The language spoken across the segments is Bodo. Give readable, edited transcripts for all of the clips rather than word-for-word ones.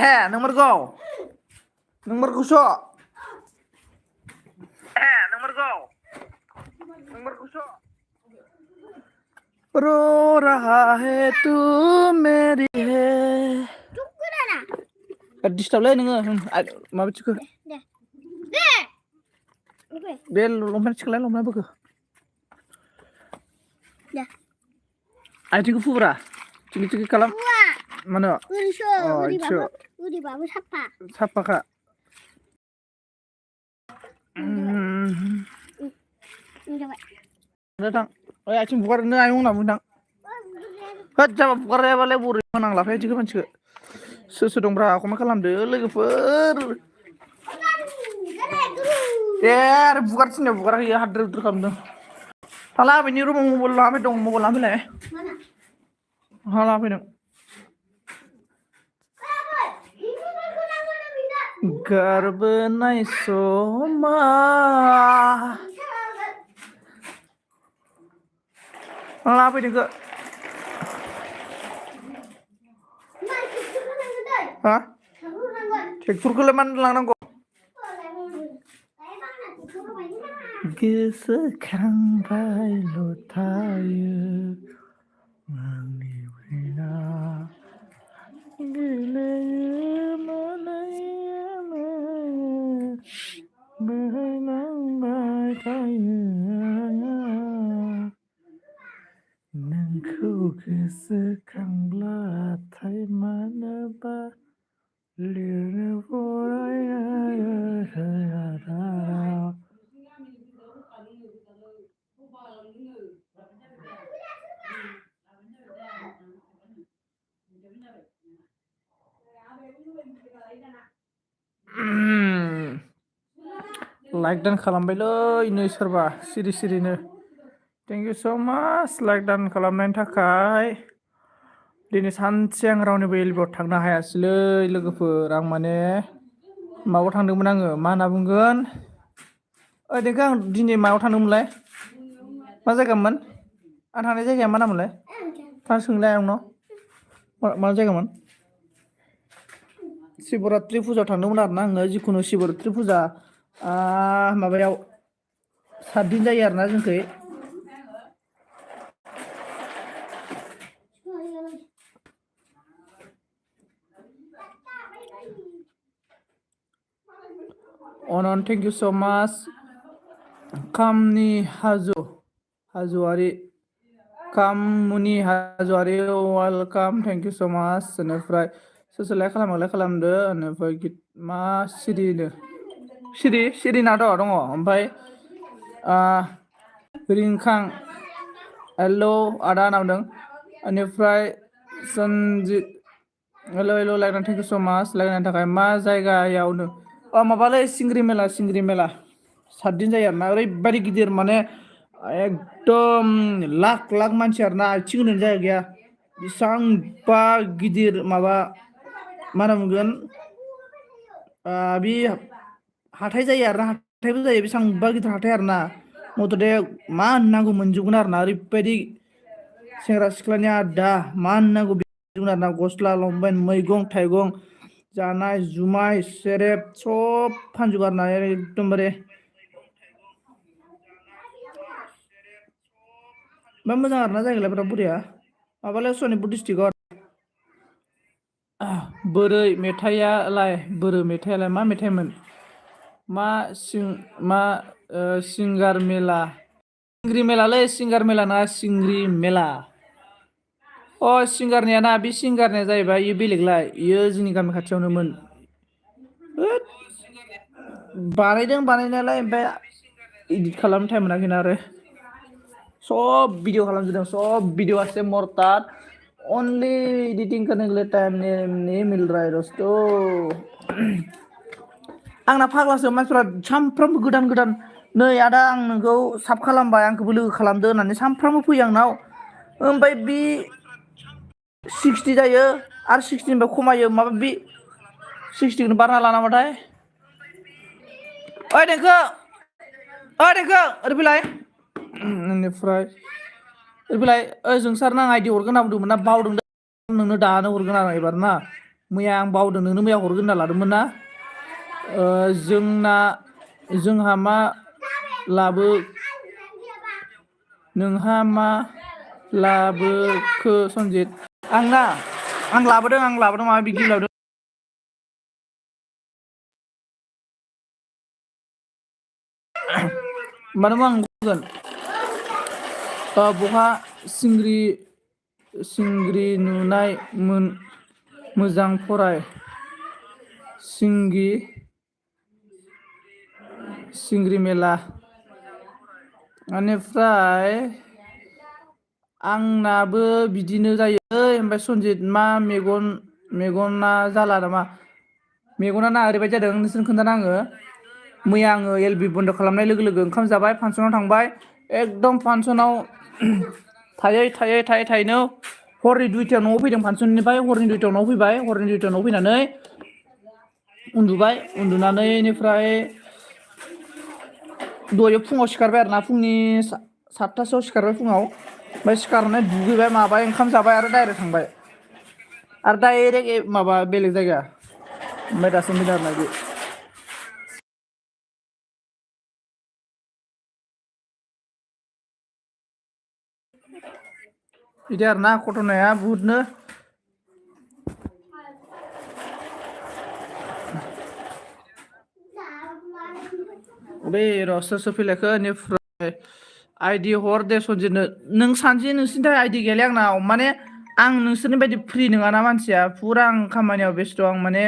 नंमारगौ नंमारगौसो नंमारगौ नंमारगौसो रो रहा है तू मेरी है डिस्टार्बलै नोङो माबाथिखो बे लंपेन्ट सिखोलाय लंपेन्टफोरखौ आथिंखौ फुब्रा थिखि थिखि खालाम मानो ओरैबाबो साफा साफाखा नोंथां ओइ आथिं बुगारनो आयं होनना बुंदां होद जाबा बुगारायाबालाय बोरै फोनांलाफाय आथिंखौ मानसिखौ सोर सोर दंब्रा कमेन्ट खालामदो लोगोफोर दे आरो बुगार थिननायाव बुगारहैयो हाद्रो हुद्रो खालामदों थाला बेनि रुमाव मबाइल लाना फैदों मबाइल लाना फैलाय हा लाना फैदों गारबोनाय समा लाना फैदों हा ट्रेक्टरखौलाय मानो लांनांगौ गोसोखांबायल' थायो आंनि ब्रेना गेलेयो मोनायावनो बोहैलांबाय थायो नोंखौ गोसोखांब्लाथाय मानोबा लिरनो फरायनो लाइक दान खालामबायलै नै सोरबा सिरि सिरिनो थेंक इउ स' माच लाइक दान खालामनायनि थाखाय दिनै सानसे आं रावनिबो एलबियाव थांनो हायासैलै लोगोफोर आं माने माबायाव थांदोंमोन आङो मा होनना बुंगोन ओइ देखो आं दिनै मायाव थांदोंमोनलाय मा जायगामोन आं थांनाय जायगाया मा नाममोनलाय थां सोंलाय आयंनाव मा जायगामोन शिबरात्रि फुजायाव थांदोंमोन आरोना आङो जिखुनु शिबरात्रि फुजा माबायाव 7 दिन जायो आरोना जोंखै अनन थेंक इउ स' माच कामनि हाज'वारि कामुनि हाज'वारि वेलकाम थेंक इउ स' माच बेनिफ्राय सोर सोर लाइक खालामदो बेनिफ्राय मा सिरिना दङ ओमफ्राय रिंखां हेल' आदा होनना बुंदों बेनिफ्राय सनजित हेल' लाइक थेंक इउ स' माच लाइकनि थाखाय मा जायगायावनो माबालै सिंग्रि मेला 7 दिन जायो आरोना ओरैबायदि गिदिर माने एकदम लाख मानसि आरोना आथिं होनो जायगा गैया बेसेबांबा गिदिर माबा मा होनना बुंगोन बे हाथाय जायो आरोना हाथायबो जायो बेसेबांबा गिदिर हाथाय आरोना मथथे मा होननांगौ मोनजोबगोन आरोना ओरैबायदि सेंग्रा सिख्लानि आदा मा होननांगौ आरोना गस्ला लंपेन्ट मैगं थाइगं जानाय जुमाय सेरेब सब फानजोबो आरोना एकदमबारे मा मोजां आरोना जायगायालाय बिराद बरिया माबालाय सनितपुर डिस्ट्रिक्टआव बोरै मेथाइयालाय मा मेथाइमोन मा सिंगार मेला सिंग्रि मेलालै सिंगार मेला नङा सिंग्रि मेला सिंगारनिया ना बे सिंगारनिया जाहैबाय इयो बेलेगलाय इयो जोंनि गामि खाथियावनोमोन बानायदों बानायनायालाय ओमफ्राय इदिट खालामनो टाइम मोनाखैना आरो सब भिडिअ खालामजोबदों सब भिडिअ आसे मरताद ओनलि एडिटिंग करने के लिए टाइम नहीं मिल रहा है दोस्तों आंना फाग्लासो मानसिफ्रा सानफ्रामबो गोदान नै आदा आं नोंखौ साब खालामबाय आंखौबो लोगो खालामदो होननानै सानफ्रामबो फैयो आंनाव ओमफ्राय बे 60 जायो आरो 60निफ्राय खमायो माबा बे 60खौनो बारना लानामाथाय ओइ देंखो ओरै फैलाय बेनिफ्राय ओरै फैलाय जोंसार नां आइडि हरगोन होनना बुंदोंमोन ना बावदों नोंनो दानो हरगोन आं एबार ना मैया आं बावदों नोंनो मैया हरगोन होनना लादोंमोन ना जोंहा मा लाबो नोंहा मा लाबोखो सनजित आं लाबोदों माबा बिदि लाबोदों मानो आं बुंगोन बहा सिंग्रि नुनाय मोजां फराय सिंग्रि मेला बेनिफ्राय आंनाबो बिदिनो जायो ओमफ्राय सनजित मा मेगना जाला नामा मेगना ना ओरैबायदि जादों नोंसोरनो खोन्थाना आङो मैया आङो एल बि बन्द' खालामनाय लोगो लोगो ओंखाम जाबाय फांसनाव थांबाय एकदम फांसनाव थायैनो हरनि 2टायाव न'आव फैदों फांसननिफ्राय हरनि 2टायाव न'आव फैबाय हरनि 2टायाव न'आव फैनानै उन्दुनानै बेनिफ्राय दहाय फुङाव सिखारबाय आरो ना फुंनि 7टासोआव सिखारबाय फुङाव ओमफ्राय सिखारनानै दुगैबाय माबाय ओंखाम जाबाय आरो डाइरेक्ट थांबाय आरो डाइरेक्ट माबा बेलेग जायगा ओमफ्राय दासो फैदों आरोना बे बिदि आरोना घटनाया बुहुदनो बे र' सोर फैलायखो बेनिफ्राय आइदि हर दे सनजितनो नों सानसे नोंसिनि थाखाय आइदि गैयालै आंनाव माने आं नोंसोरनि बायदि फ्रि नङाना मानसिया फुरा आं खामानियाव बेस्थ' आं माने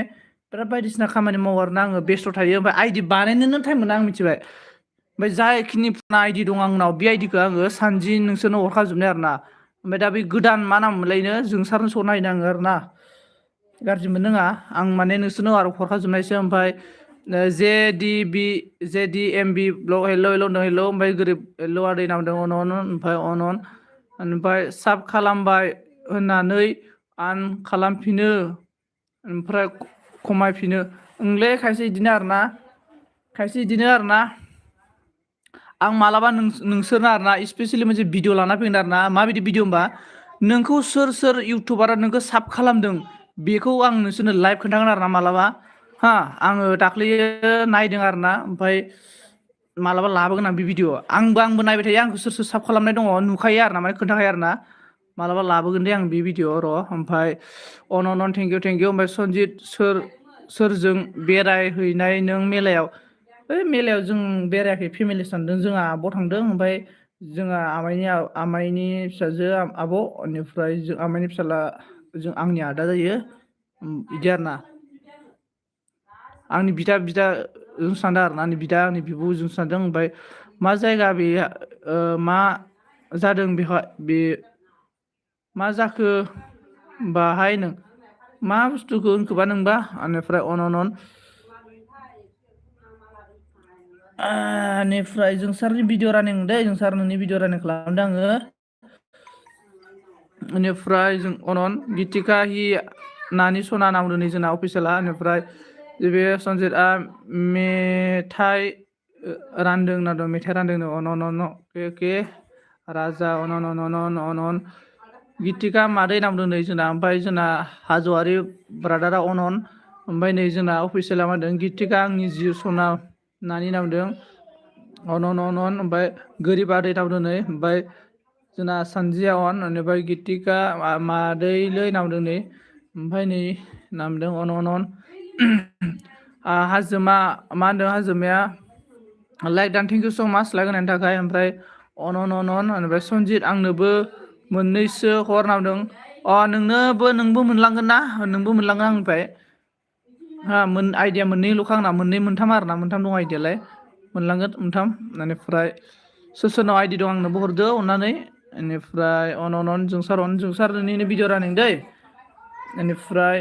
बिराद बायदिसिना खामानि मावो आरोना आङो बेस्थ' थायो ओमफ्राय आइदि बानायनोनो टाइम मोना आं मिथिबाय ओमफ्राय जायखिनि आइदि दं आंनाव बे आइदिखौ आङो सानजि नोंसोरनो हरखाजोबनाय आरोना ओमफ्राय दा बे गोदान मा नाम मोनलायनो जोंसारनो स नायनो आङो आरोना गाज्रि मोननाङा आं माने नोंसोरनो आरो हरखाजोबनायसो ओमफ्राय JDMB ब्लग हेल' होनदों हेल' ओमफ्राय गोरिब हेल' आदै नामदों ओमफ्राय साब खालामबाय होननानै आन खालामफिनो ओमफ्राय खमायफिनो ओंलै खायसे बिदिनो आरोना आं मालाबा नोंसोरनो आरोना स्पेसियेलि मोनसे भिडिअ लाना फैगोन आरोना माबायदि भिडिअ होमबा नोंखौ सोर इउटुबारा नोंखौ साब खालामदों बेखौ आं नोंसोरनो लाइभ खोन्थागोन आरोना मालाबा आङो दाख्लैयो नायदों आरोना ओमफ्राय मालाबा लाबोगोन आं बे भिडिअ आंबो नायबाय थायो आंखौ सोर साब खालामनाय दङ नुखायो आरोना माने खोन्थाखायो आरोना मालाबा लाबोगोन दे आं बे भिडिअ र' ओमफ्राय अन थेंकिउ ओमफ्राय सनजित सोरजों बेरायहैनाय नों मेलायाव मेलायाव जों बेरायाखै फेमिलि सानदों जोंहा आब' थांदों ओमफ्राय जोंहा आमाइनि फिसाजो आब' बेनिफ्राय आमाइनि फिसाला आंनि आदा जायो बिदि आरोना आंनि बिदा जों सानदों आरोना आंनि बिदा आंनि बिब' जों सानदों ओमफ्राय मा जायगा बे मा जादों बेहाय बे मा जाखो बाहाय नों मा बुस्थुखौ होनखोबा नोंबा बेनिफ्राय बेनिफ्राय जोंसारनि भिडिअ रानिं दै जोंसार नोंनि भिडिअ रानिं खालामदों आङो बेनिफ्राय जों गितिका हि नानि सना नामदों नै जोंना अफिसियेला बेनिफ्राय बे सनजितआ मेथाइ रानदों होनना दं मेथाइ रानदों अके राजा गितिका मादै नामदों नै जोंना ओमफ्राय जोंना हाज'वारि ब्रादारा ओमफ्राय नै जोंना अफिसियेला मा होनदों गितिका आंनि जिउ सना नानि नामदों ओमफ्राय गोरिब आदै नामदों नै ओमफ्राय जोंना सानजिया बेनिफ्राय गितिका मादैलै नामदों नै ओमफ्राय नै नामदों हाजोमा मा होनदों हाजोमाया लाइक दान थेंकिउ स' माच लाइक होनायनि थाखाय ओमफ्राय बेनिफ्राय सनजित आंनोबो मोननैसो हर नामदों नोंबो मोनलांगोन ना नोंबो मोनलांगोन आंनिफ्राय आइदिया मोननैल'खा आंना मोनथाम आरोना मोनथाम दं आइदियालाय मोनलांगोन मोनथाम बेनिफ्राय सोरनाव आइदि दं आंनोबो हरदो अननानै बेनिफ्राय जोंसार नोंनिनो भिडिअ रानिं दै बेनिफ्राय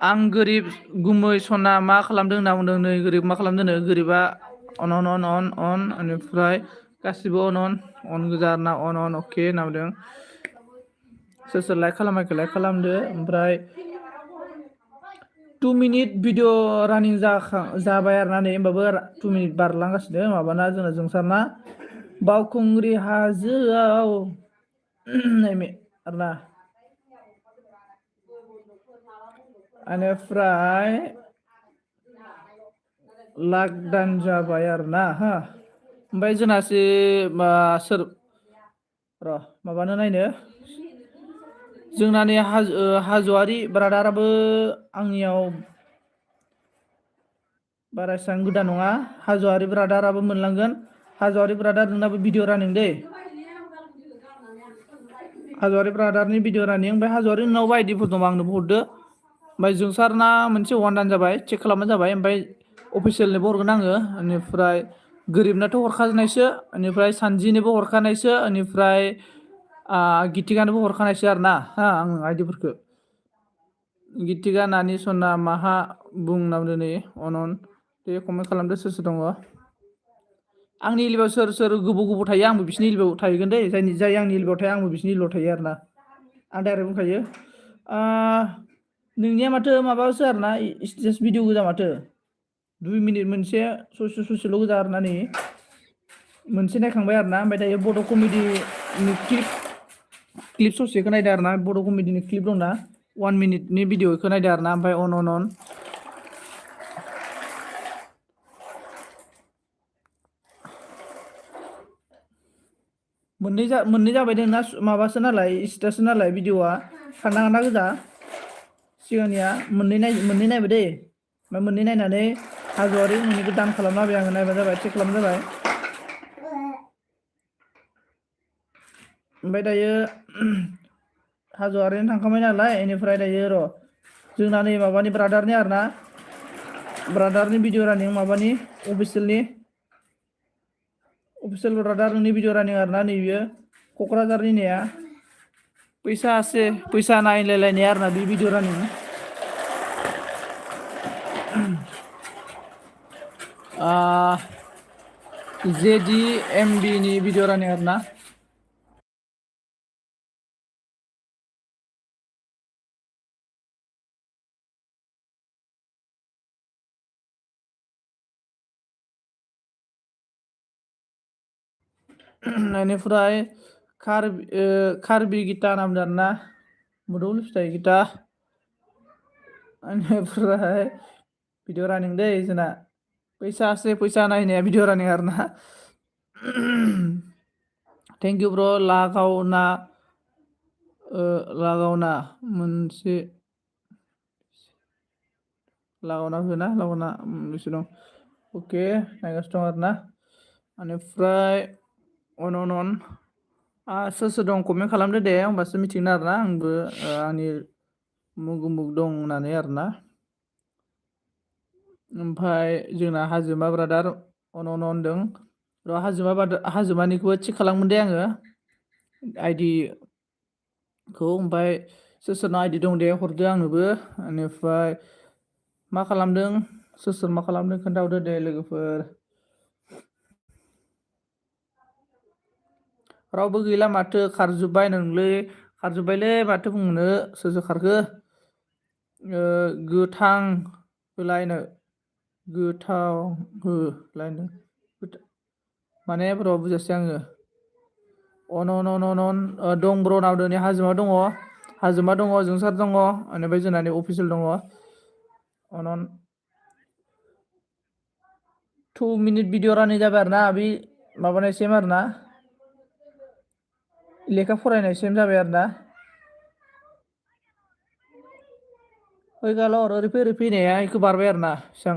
आं गोरिब गुमै सना मा खालामदों होनना बुंदों नै गोरिब मा खालामदों गोरिबा बेनिफ्राय गासिबो गोजा आरोना अके होनना बुंदों सोर लाइक खालामाखै लाइक खालामदो ओमफ्राय 2 मिनिट भिडिअ रानिं जाबाय आरोना नै होमबाबो 2 मिनिट बारलांगासिनो माबाना जोंना जोंसारना बावखुंग्रि हाजोआव आरोना बेनिफ्राय लकडाउन जाबाय आरोना हा ओमफ्राय जोंनासो सोर माबानो नायनो जोंना नै हाजोआरि ब्रादाराबो आंनियाव बारा एसेबां गोदान नङा हाजोआरि ब्रादाराबो मोनलांगोन हाजोआरि ब्रादार नोंनाबो भिडिअ रानिं दै हाजोआरि ब्रादारनि भिडिअ रानिं ओमफ्राय हाजोआरि नोंनावबो आइडिफोर दंबा आंनोबो हरदो ओमफ्राय जोंसारना मोनसे वान जाबाय चेक खालामबानो जाबाय ओमफ्राय अफिसियेलनोबो हरगोन आङो बेनिफ्राय गोरिबनाथ' हरखानायसो बेनिफ्राय सानजिनोबो हरखानायसो बेनिफ्राय गितिकानोबो हरखानायसो आरोना हा आं आइदिफोरखौ गितिका नानि सना माहा बुंनांदो नै अनन दे कमेन्ट खालामदो सोर सोर दङ आंनि इलेबाव सोर गोबाव थायो आंबो बिसिनि इलेबाव थाहैगोन दै जाय आंनि इलेबाव थायो आंबो बिसिनि इलेबाव थायो आरोना आं डाइरेक्ट बुंखायो नोंनिया माथो माबासो आरोना स्टेटास भिडिअ गोजा माथो 2 मिनिट मोनसे ससेल' गोजा आरोना नै मोनसे नायखांबाय आरोना ओमफ्राय दायो बड' कमेडिनि क्लिप ससेखौ नायदो आरोना बड' कमेडिनि क्लिप दंना 1 मिनिटनि भिडिअखौ नायदो आरोना ओमफ्राय अन मोननै जाबाय दं ना माबासो नालाय स्टेटाससो नालाय भिडिअआ खारना गोजा सिगांनिया मोननै नायबाय दै ओमफ्राय मोननै नायनानै हाजोआरि नोंनिखौ दान खालामना होबाय आङो नायबानो जाबाय चेक खालामबानो जाबाय ओमफ्राय दायो हाजोआरिनो थांखांबाय नालाय बेनिफ्राय दायो र' जोंना नै माबानि ब्रादारनि आरोना ब्रादारनि भिडिअ रानिं माबानि अफिसियेल ब्रादारनि भिडिअ रानिं आरोना नैबियो क'क्राझारनिनिया फैसा नायलायलायनाय आरोना बे भिडिअ रानिं JDMBनि भिडिअ रानिं आरोना बेनिफ्राय कार्बि गिता नामदों आरोना मुदुफुल फिथाइ गिता बेनिफ्राय भिडिअ रानिं दै जोंना फैसा नायनाया भिडिअ रानिं आरोना थेंक इउ ब्र' लागावना मोनसे लागावना बेसे दं अके नायगासिनो दं आरोना बेनिफ्राय अन सोर दं कमेन्ट खालामदो दे होमबासो मिथिगोन आरोना आंबो आंनि मुग दं होननानै आरोना ओमफ्राय जोंना हाजोमा ब्रादार अन होनदों र' हाजोमानिखौबो चेक खालामगोन दे आङो आइडिखौ ओमफ्राय सोरनाव आइडि दं दे हरदो आंनोबो बेनिफ्राय मा खालामदों सोर मा खालामदों खोन्थाहरदो दे लोगोफोर रावबो गैला माथो खारजोब्बायलै माथो बुंनो सोर खारखो गोथां होलायनो गोथाव होलायनो माने ब्र' बुजासै आङो अन दं ब्र'नाव दिनै हाजोमा दङ जोंसार दङ बेनिफ्राय जोंनानि अफिसियेल दङ अन 2 मिनिट भिडिअ रानिं जाबाय आरोना बे माबानायसिम आरोना लेखा फरायनायसिम जाबाय आरोना फैगाल' ओरै फैनाया बेखौ बारबाय आरोना बेसेबां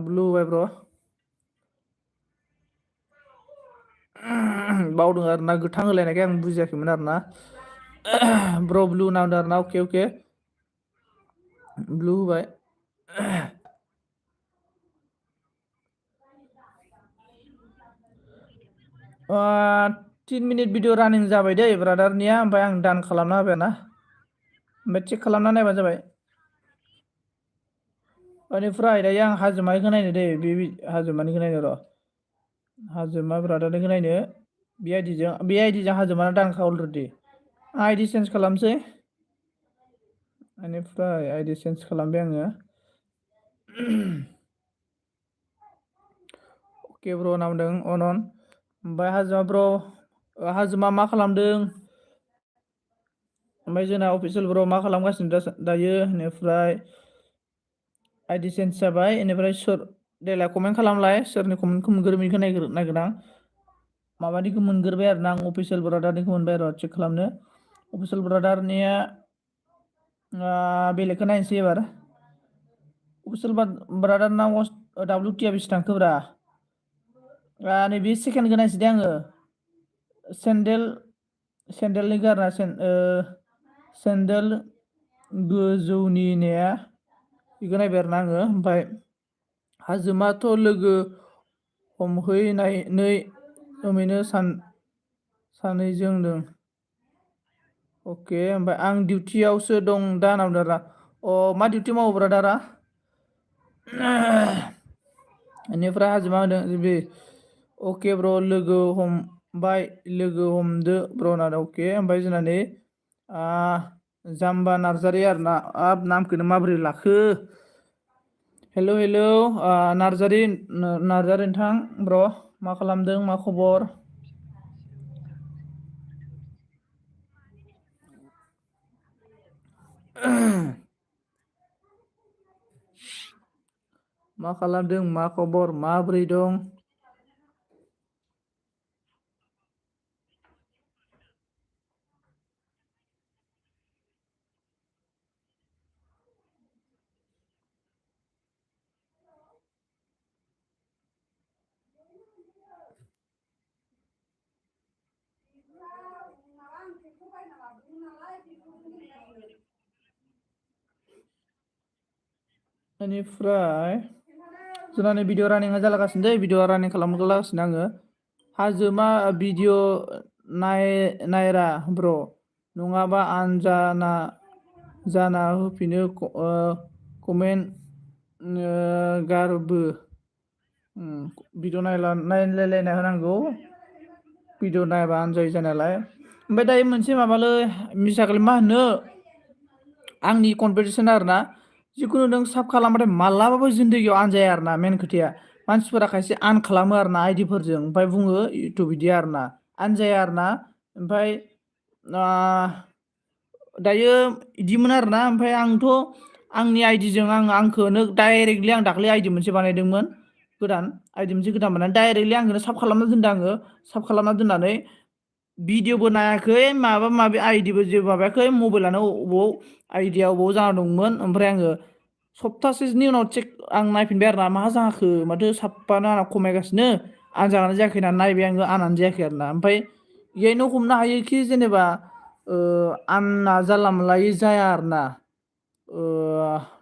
ब्लु होबाय ब्र' बावदों आरोना गोथां होलायनायखाय आं बुजियाखैमोन आरोना ब्र' ब्लु नांदों आरोना अके ब्लु होबाय 3 मिनिट भिडिअ रानिं जाबाय दै ब्रादारनिया ओमफ्राय आं दान खालामना होबाय ना ओमफ्राय चेक खालामना नायबानो जाबाय बेनिफ्राय दायो आं हाजोमानिखौ नायनो दै बे हाजोमानिखौ नायनो र' हाजोमा ब्रादारनिखौ नायनो बे आइडिजों हाजोमाना दानखा अलरेडि आइडि चेन्ज खालामसै बेनिफ्राय आइडि चेन्ज खालामबाय आङो अके ब्र' नामदों अनन ओमफ्राय हाजोमा ब्र' हाजोमा मा खालामदों ओमफ्राय जोंना अफिसियेलफोराव मा खालामगासिनो दायो बेनिफ्राय आइडि चेन्ज जाबाय बेनिफ्राय सोर देलाय कमेन्ट खालामलाय सोरनि कमेन्टखौ मोनग्रोमोनखौ नायगोन आं माबानिखौ मोनग्रोबाय आरो ना आं अफिसियेल ब्रादारनिखौ मोनबाय र' चेक खालामनो अफिसियेल ब्रादारनिया बेलेगखौ नायनोसै एबार अफिसियेल ब्रादारना WT बेसे थांखोब्रा नैबे सेकेन्डखौ नायसै दे आङो सेन्देलनिखौ आरोना सेन्देल गोजौनि नेया बेखौ नायबाय आरोना आङो ओमफ्राय हाजोमाथ' लोगो हमहैनानै ओमैनो सानैजों दों अके ओमफ्राय आं डिउटियावसो दं दा होनना बुंदों आरोना मा डिउटि मावो ब्रादारा बेनिफ्राय हाजोमा होदों बे अके ब्र' लोगो हमदो ब्र' होनदों अके ओमफ्राय जोंना नै जाम्बा नार्जारि आरोना नामखौनो माबोरै लाखो हेल' नार्जारि नोंथां ब्र' मा खालामदों मा खबर मा खालामदों मा खबर माबोरै दं बेनिफ्राय जोंना नै भिडिअ रानिंआ जालागासिनो दै भिडिअ रानिं खालामगासिनो आङो हाजोमा भिडिअ नायरा ब्र' नङाबा जाना होफिनो कमेन्ट गारबो भिडिअ नायलायलायना होनांगौ भिडिअ नायाबा आनजायो जानायालाय ओमफ्राय दायो मोनसे माबालै मिसाखोलै मा होनो आंनि कनभारसेसन आरोना जिखुनु नों साब खालामबाथाय मालाबाबो जिन्दगियाव आनजाया आरोना मेन खोथाया मानसिफोरा खायसे आन खालामो आरोना आइडिफोरजों ओमफ्राय बुङो इउटुब बिदि आरोना आनजाया आरोना ओमफ्राय दायो बिदिमोन आरोना ओमफ्राय आंथ' आंनि आइडिजों आंखौनो डाइरेक्टलि आं दाख्लै आइडि मोनसे बानायदोंमोन गोदान आइडि मोनसे गोदान बानायनानै डाइरेक्टलि आंखौनो साब खालामना दोनदों आङो साब खालामना दोननानै भिडिअबो नायाखै माबा माबि आइडिबो जेबो माबायाखै मबाइलानो अबाव आइडिया अबाव जाना दंमोन ओमफ्राय आङो सप्तासेनि उनाव आं नायफिनबाय आरोना मा जाखो माथो साबबानो आंना खमायगासिनो आं जानानै जायाखै होननानै नायबाय आङो आंनानो जायाखै आरोना ओमफ्राय बेहायनो हमनो हायोखि जेनेबा आंना जानला मोनलायै जाया आरोना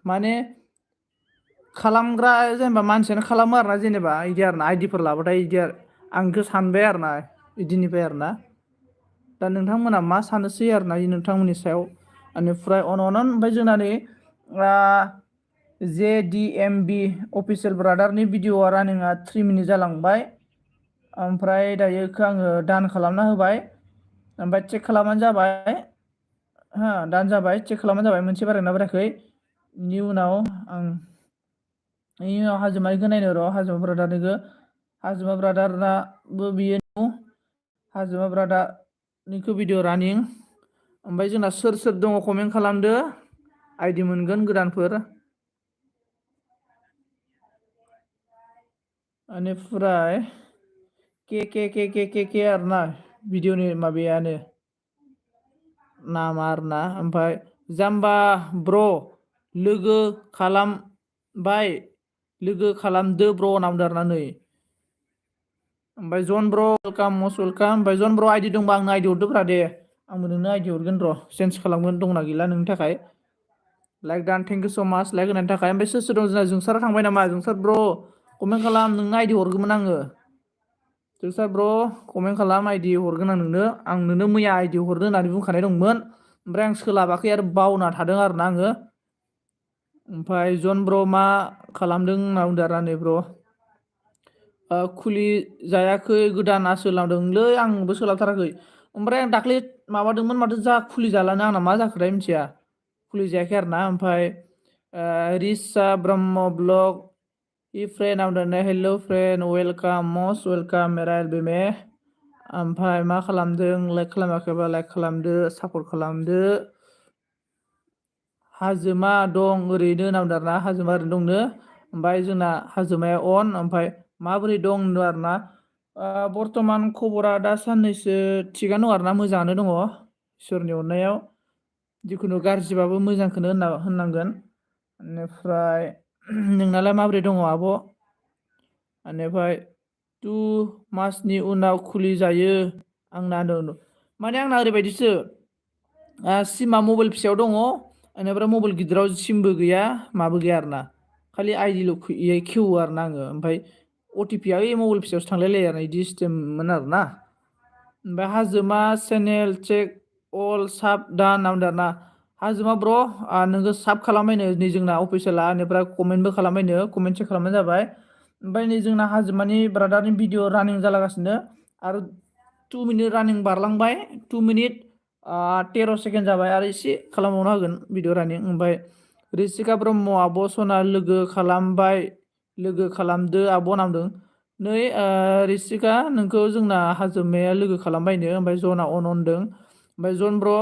माने खालामग्रा जेनेबा मानसियानो खालामो आरोना जेनेबा बिदि आरोना आइडिफोर लाबाथाय बिदि आरो आं बेखौ सानबाय आरोना बिदिनिफ्राय आरोना दा नोंथांमोना मा साननोसै आरोना नोंथांमोननि सायाव बेनिफ्राय ओमफ्राय जोंना नै JDMB अफिसियेल ब्रादारनि भिडिअआ रानिंआ 3 मिनिट जालांबाय ओमफ्राय दायो बेखौ आङो दान खालामना होबाय ओमफ्राय चेक खालामबानो जाबाय दान जाबाय चेक खालामबानो जाबाय मोनसे बारायना बारायाखै बेनि उनाव हाजोमानिखौ नायनो र' हाजोमा ब्रादारनाबो बियो हाजोमा ब्रादारनिखौ भिडिअ रानिं ओमफ्राय जोंना सोर दङ कमेन्ट खालामदो आइडि मोनगोन गोदानफोर बेनिफ्राय के आरोना भिडिअनि माबायानो नामा आरोना ओमफ्राय जाम्बा ब्र' लोगो खालामदो ब्र' होनना बुंदों आरोना नै ओमफ्राय जन ब्र' वेलकाम मस्ट वेलकाम ओमफ्राय जन ब्र' आइडि दंबा आंनो आइडि हरदोब्रा दे आंबो नोंनो आइडि हरगोन र' चेन्ज खालामगोन दंना गैला नोंनि थाखाय लाइक दान थेंक इउ स' माच लाइक होनायनि थाखाय ओमफ्राय सोर दं जोंना जोंसारा थांबाय नामा जोंसार ब्र' कमेन्ट खालाम नोंनो आइडि हरगौमोन आङो जोंसार ब्र' कमेन्ट खालाम आइडि हरगोन आं नोंनो मैया आइडि हरनो होननानै बुंखानाय दंमोन ओमफ्राय आं सोलाबाखै आरो बावना थादों आरोना आङो ओमफ्राय जन ब्र' मा खालामदों होनना बुंदों आरोना नै ब्र' खुलि जायाखै गोदाना सोलाबदोंलै आंबो सोलाबथाराखै ओमफ्राय आं दाख्लै माबादोंमोन माथो खुलि जालानो आंना मा जाखोथाय मिथिया खुलि जायाखै आरोना ओमफ्राय रिसा ब्रह्म ब्लग फ्रेन्ड हेल' फ्रेन्ड वेलकाम मस्ट वेलकाम मेरा एलबेमे ओमफ्राय मा खालामदों लाइक खालामाखैबा लाइक खालामदो सापर्ट खालामदो। हाजोमा दं ओरैनो नामदों आरोना हाजोमा ओरैनो दंनो ओमफ्राय जोंना हाजोमाया अन ओमफ्राय माबोरै दं होनदों आरोना बर्थमान खबरा दा साननैसो थिगानो दं आरोना मोजाङानो दङ इसोरनि अननायाव जिखुनु गाज्रिबाबो मोजांखौनो होननांगोन। बेनिफ्राय नोंनालाय माबोरै दङ आब'? बेनिफ्राय 2 मासनि उनाव खुलि जायो आंना माने आंना ओरैबायदिसो सिमा मबाइल फिसायाव दङ बेनिफ्राय मबाइल गिदिराव सिमबो गैया माबो गैया आरोना खालि आइडिल' खेवो आरोना आङो ओमफ्राय अटिपिआ मबाइल फिसायावसो थांलायलायो आरो बिदि सिस्टेममोन आरोना। ओमफ्राय हाजोमा चेनेल चेक अल साब दा होनना बुंदों आरोना हाजोमा ब्र' नोङो साब खालामबायनो नै जोंना अफिसियेला बेनिफ्राय कमेन्टबो खालामबायनो कमेन्ट चेक खालामनाय जाबाय। ओमफ्राय नै जोंना हाजोमानि ब्रादारनि भिडिअ रानिं जालागासिनो आरो 2 मिनिट रानिं बारलांबाय 2 मिनिट 13 सेकेन्ड जाबाय आरो एसे खालामबावनो हागोन भिडिअ रानिं। ओमफ्राय रिसिका ब्रह्म आब' सना लोगो खालामबाय लोगो खालामदो आब' नामदों नै रिसिका नोंखौ जोंना हाजोमाया लोगो खालामबायनो ओमफ्राय जना अन होनदों। ओमफ्राय जन ब्र'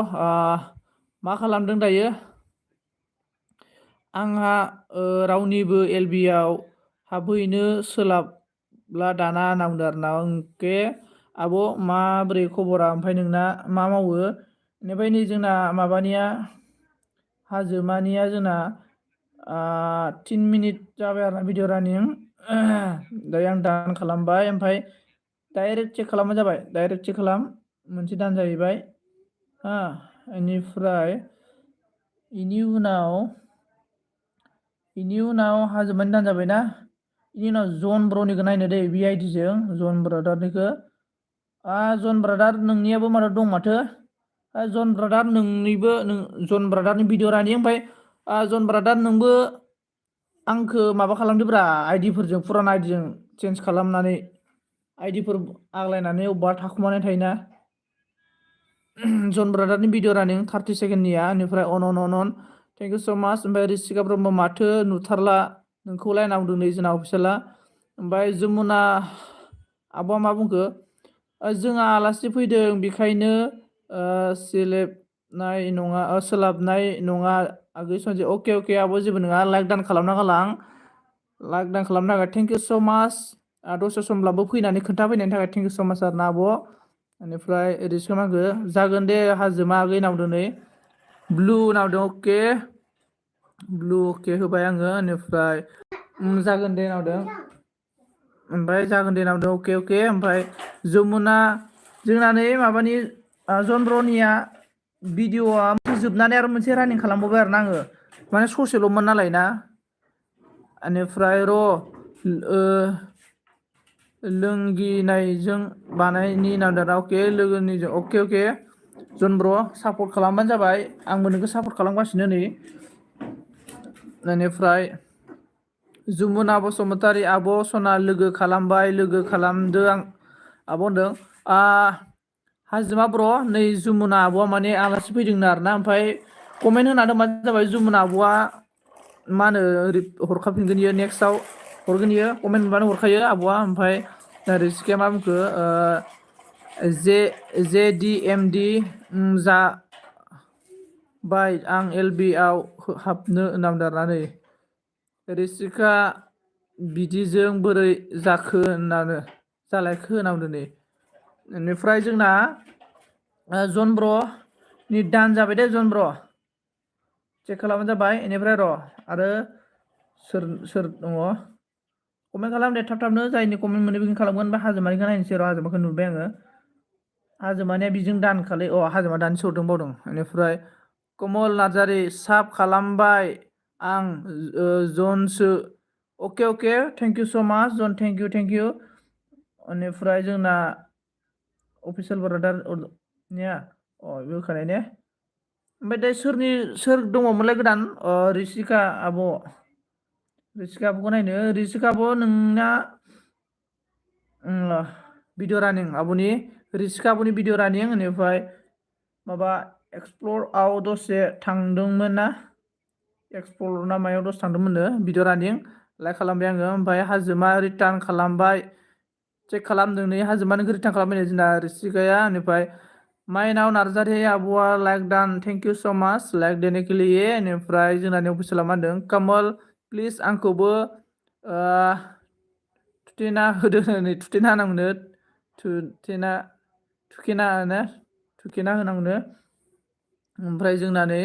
मा खालामदों दायो? आंहा रावनिबो एलबिआव हाबहैनो सोलाबला दाना होनना बुंदों आरोना। अके आब' माबोरै खबरा ओमफ्राय नोंना मा मावो? बेनिफ्राय नै जोंना माबानिया हाजोमानिया जोंना 3 मिनिट जाबाय आरोना भिडिअ रानिं दायो आं दान खालामबाय ओमफ्राय डाइरेक्ट चेक खालामनाय जाबाय डाइरेक्ट चेक खालाम मोनसे दान जाहैबाय बेनिफ्राय बेनि उनाव हाजोमानि दान जाबायना बेनि उनाव जन ब्रनिखौ नायनो दै बि आइडिजों जन ब्रादारनिखौ जन ब्रादार नोंनियाबो माथो दं माथो जन ब्रादार नोंनिबो जन ब्रादारनि भिडिअ रानिं ओमफ्राय जन ब्रादार नोंबो आंखौ माबा खालामदोब्रा आइडिफोरजों फुराना आइडिजों चेन्ज खालामनानै आइडिफोर आग्लायनानै अबेबा थाखुमानाय थायोना जन ब्रादारनि भिडिअ रानिं 30 सेकेन्डनिया बेनिफ्राय अन थेंक इउ स' माच। ओमफ्राय रिसिका ब्रह्म माथो नुथारला नोंखौलाय होनना बुंदों नै जोंना अफिसियेला। ओमफ्राय जमुना आब'आ मा बुंखो? जोंहा आलासि फैदों बेखायनो सोलाबनाय नङा आगै सनजय अके आब' जेबो नङा लाइक दान खालामना गालां लाइक दान खालामनो थाखाय थेंक इउ स' माच दसे समब्लाबो फैनानै खोन्थाफैनायनि थाखाय थेंक इउ स' माच आरोना आब'। बेनिफ्राय रिसिका नांगो जागोन दे हाजोमा आगै नावदों नै ब्लु नावदों अके ब्लु अके होबाय आङो बेनिफ्राय जागोन दे नावदों ओमफ्राय जागोन दे नावदों अके ओमफ्राय जमुना जोंना नै माबानि जन्द्रनिया भिडिअआ जोबनानै आरो मोनसे रानिं खालामबावबाय आरोना आङो माने ससेल'मोन नालाय ना बेनिफ्राय लोंगिनायजों बानायनि नामदारा अके लोगोनिजों अके जन ब्र' सापर्ट खालामबानो जाबाय आंबो नोंखौ सापर्ट खालामगासिनो नै। बेनिफ्राय जमुना बसुमतारी आब' सना लोगो खालामबाय लोगो खालामदो आं आब' होनदों हाजोमा ब्र' नै जमुना आब'आ माने आलासि फैदोंनो आरोना ओमफ्राय कमेन्ट होना दोनबानो जाबाय जमुना आब'आ मा होनो हरखाबफिनगोन इयो नेक्स्टआव हरगोन इयो कमेन्ट मोनबानो हरखायो आब'आ। ओमफ्राय रिसिकाया मा बुंखो JDMD जा बाय आं LB आव हाबनो नामदारना नै रिसिका बिदिजों बोरै जाखो जालायखो होनदों नै। बेनिफ्राय जोंना जन ब्र'नि दान जाबाय दे जन ब्र' चेक खालामबानो जाबाय। बेनिफ्राय आरो सोर दङ कमेन्ट खालाम दे थाबनो जायनि कमेन्ट मोनो बेखौनो खालामगोन। ओमफ्राय हाजोमानिखौ नायनोसै हाजोमाखौ नुबाय आङो हाजोमानिया बिजों दानखालै हाजोमा दानसो हरदों बावदों। बेनिफ्राय कमल नार्जारि साब खालामबाय आं जनसो अके थेंक इउ स' माच जन थेंक इउ। बेनिफ्राय जोंना अफिसियेल ब्रादारनिया बे होखानाय ने। ओमफ्राय दा सोर दङमोनलाय गोदान रिसिका आब'खौ नायनो रिसिका आब' नोंना भिडिअ रानिं आब'नि रिसिका आब'नि भिडिअ रानिं बेनिफ्राय माबा एक्सप्लरआव दसे थांदोंमोन ना एक्सप्लर ना मायाव दसे थांदोंमोननो भिडिअ रानिं लाइक खालामबाय आङो। ओमफ्राय हाजोमा रिटार्न खालामबाय चेक खालामदों नै हाजोमानो गोरिथां खालामबाय जोंना रिसिकाया बेनिफ्राय माइनाव नार्जारि आब'आ लाइक दान थेंक इउ स' माच लाइक देने के लिए बेनिफ्राय जोंना अफिसियेला मा होनदों कमल प्लिज आंखौबो थुथेना होदो नै थुथेना होनांगौनो थुथेना होनांगौनो ओमफ्राय जोंना नै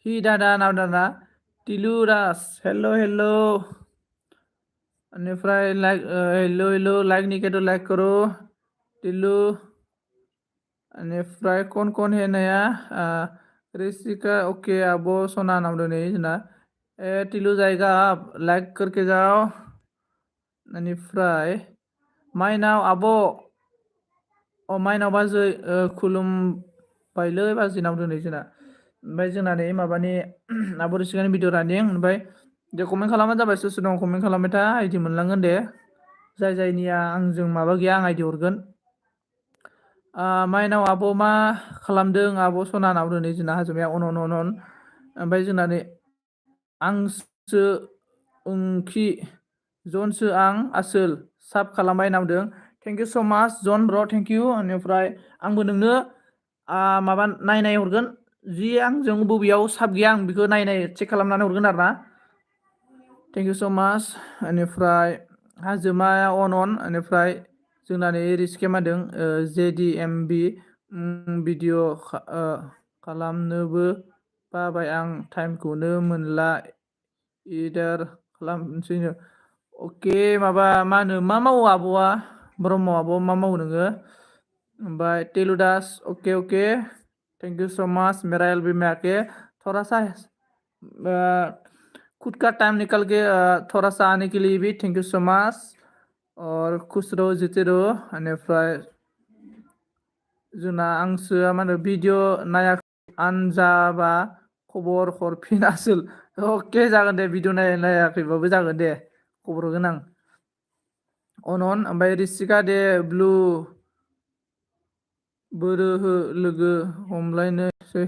हि दादा नाव दादा टिलु दास हेल' हेल' बेनिफ्राय लाइक हेल' लाइक निके तो लाइक करो टिलु बेनिफ्राय कौन है नया ऋषिका ओके आब' सना नावदो नै जोंना टिलु जाएगा आप लाइक करके जाओ बेनिफ्राय माइनाव आब' माइनाव बाजै खुलुमबायलै बाजै नावदो नै जोंना ओमफ्राय जोंना नै माबानि आब' ऋषिकानि भिडिअ रानिं ओमफ्राय दे कमेन्ट खालामबानो जाबाय सोर सोर दं कमेन्ट खालामबाय था आइडि मोनलांगोन दे जाय जायनिया आंजों माबा गैया आं आइडि हरगोन माइनाव आब' मा खालामदों आब' सना नावदो नै जोंना हाजोमाया अन ओमफ्राय जोंना नै आंसो ओंख्रि जनसो आं आसोल साब खालामबाय नावदों थेंक इउ स' माच जन ब्र' थेंक इउ बेनिफ्राय आंबो नोंनो माबा नायनाय हरगोन जि आंजों बबेयाव साब गैया आं बेखौ नायनाय चेक खालामनानै हरगोन आरो ना थेंक इउ स' माच बेनिफ्राय हाजोमाया अन बेनिफ्राय जोंना नै रिस्के मादों JDMB भिडिअ खालामनोबो बाबाय आं टाइमखौनो मोनला इदार खालामसैनो अके माबा मा होनो मा मावो आब'आ ब्रह्म आब' मा मावो नोङो ओमफ्राय टेलुदास ओके थेंक इउ स' माच मेरा एल बी में आके थोड़ा सा खुद का टाइम निकल के थोड़ा सा आने के लिए भी थैंक यू सो मच और खुश रहो जीते रहो बेनिफ्राय जोंना आंसो मा होनो भिडिअ नायाखै आनजाबा खबर हरफिन आसोल अके जागोन दे भिडिअ नायाखैबाबो जागोन दे खबर हरगोन आं अन ओमफ्राय रिसिका दे ब्लु बोरो हो लोगो हमलायनोसै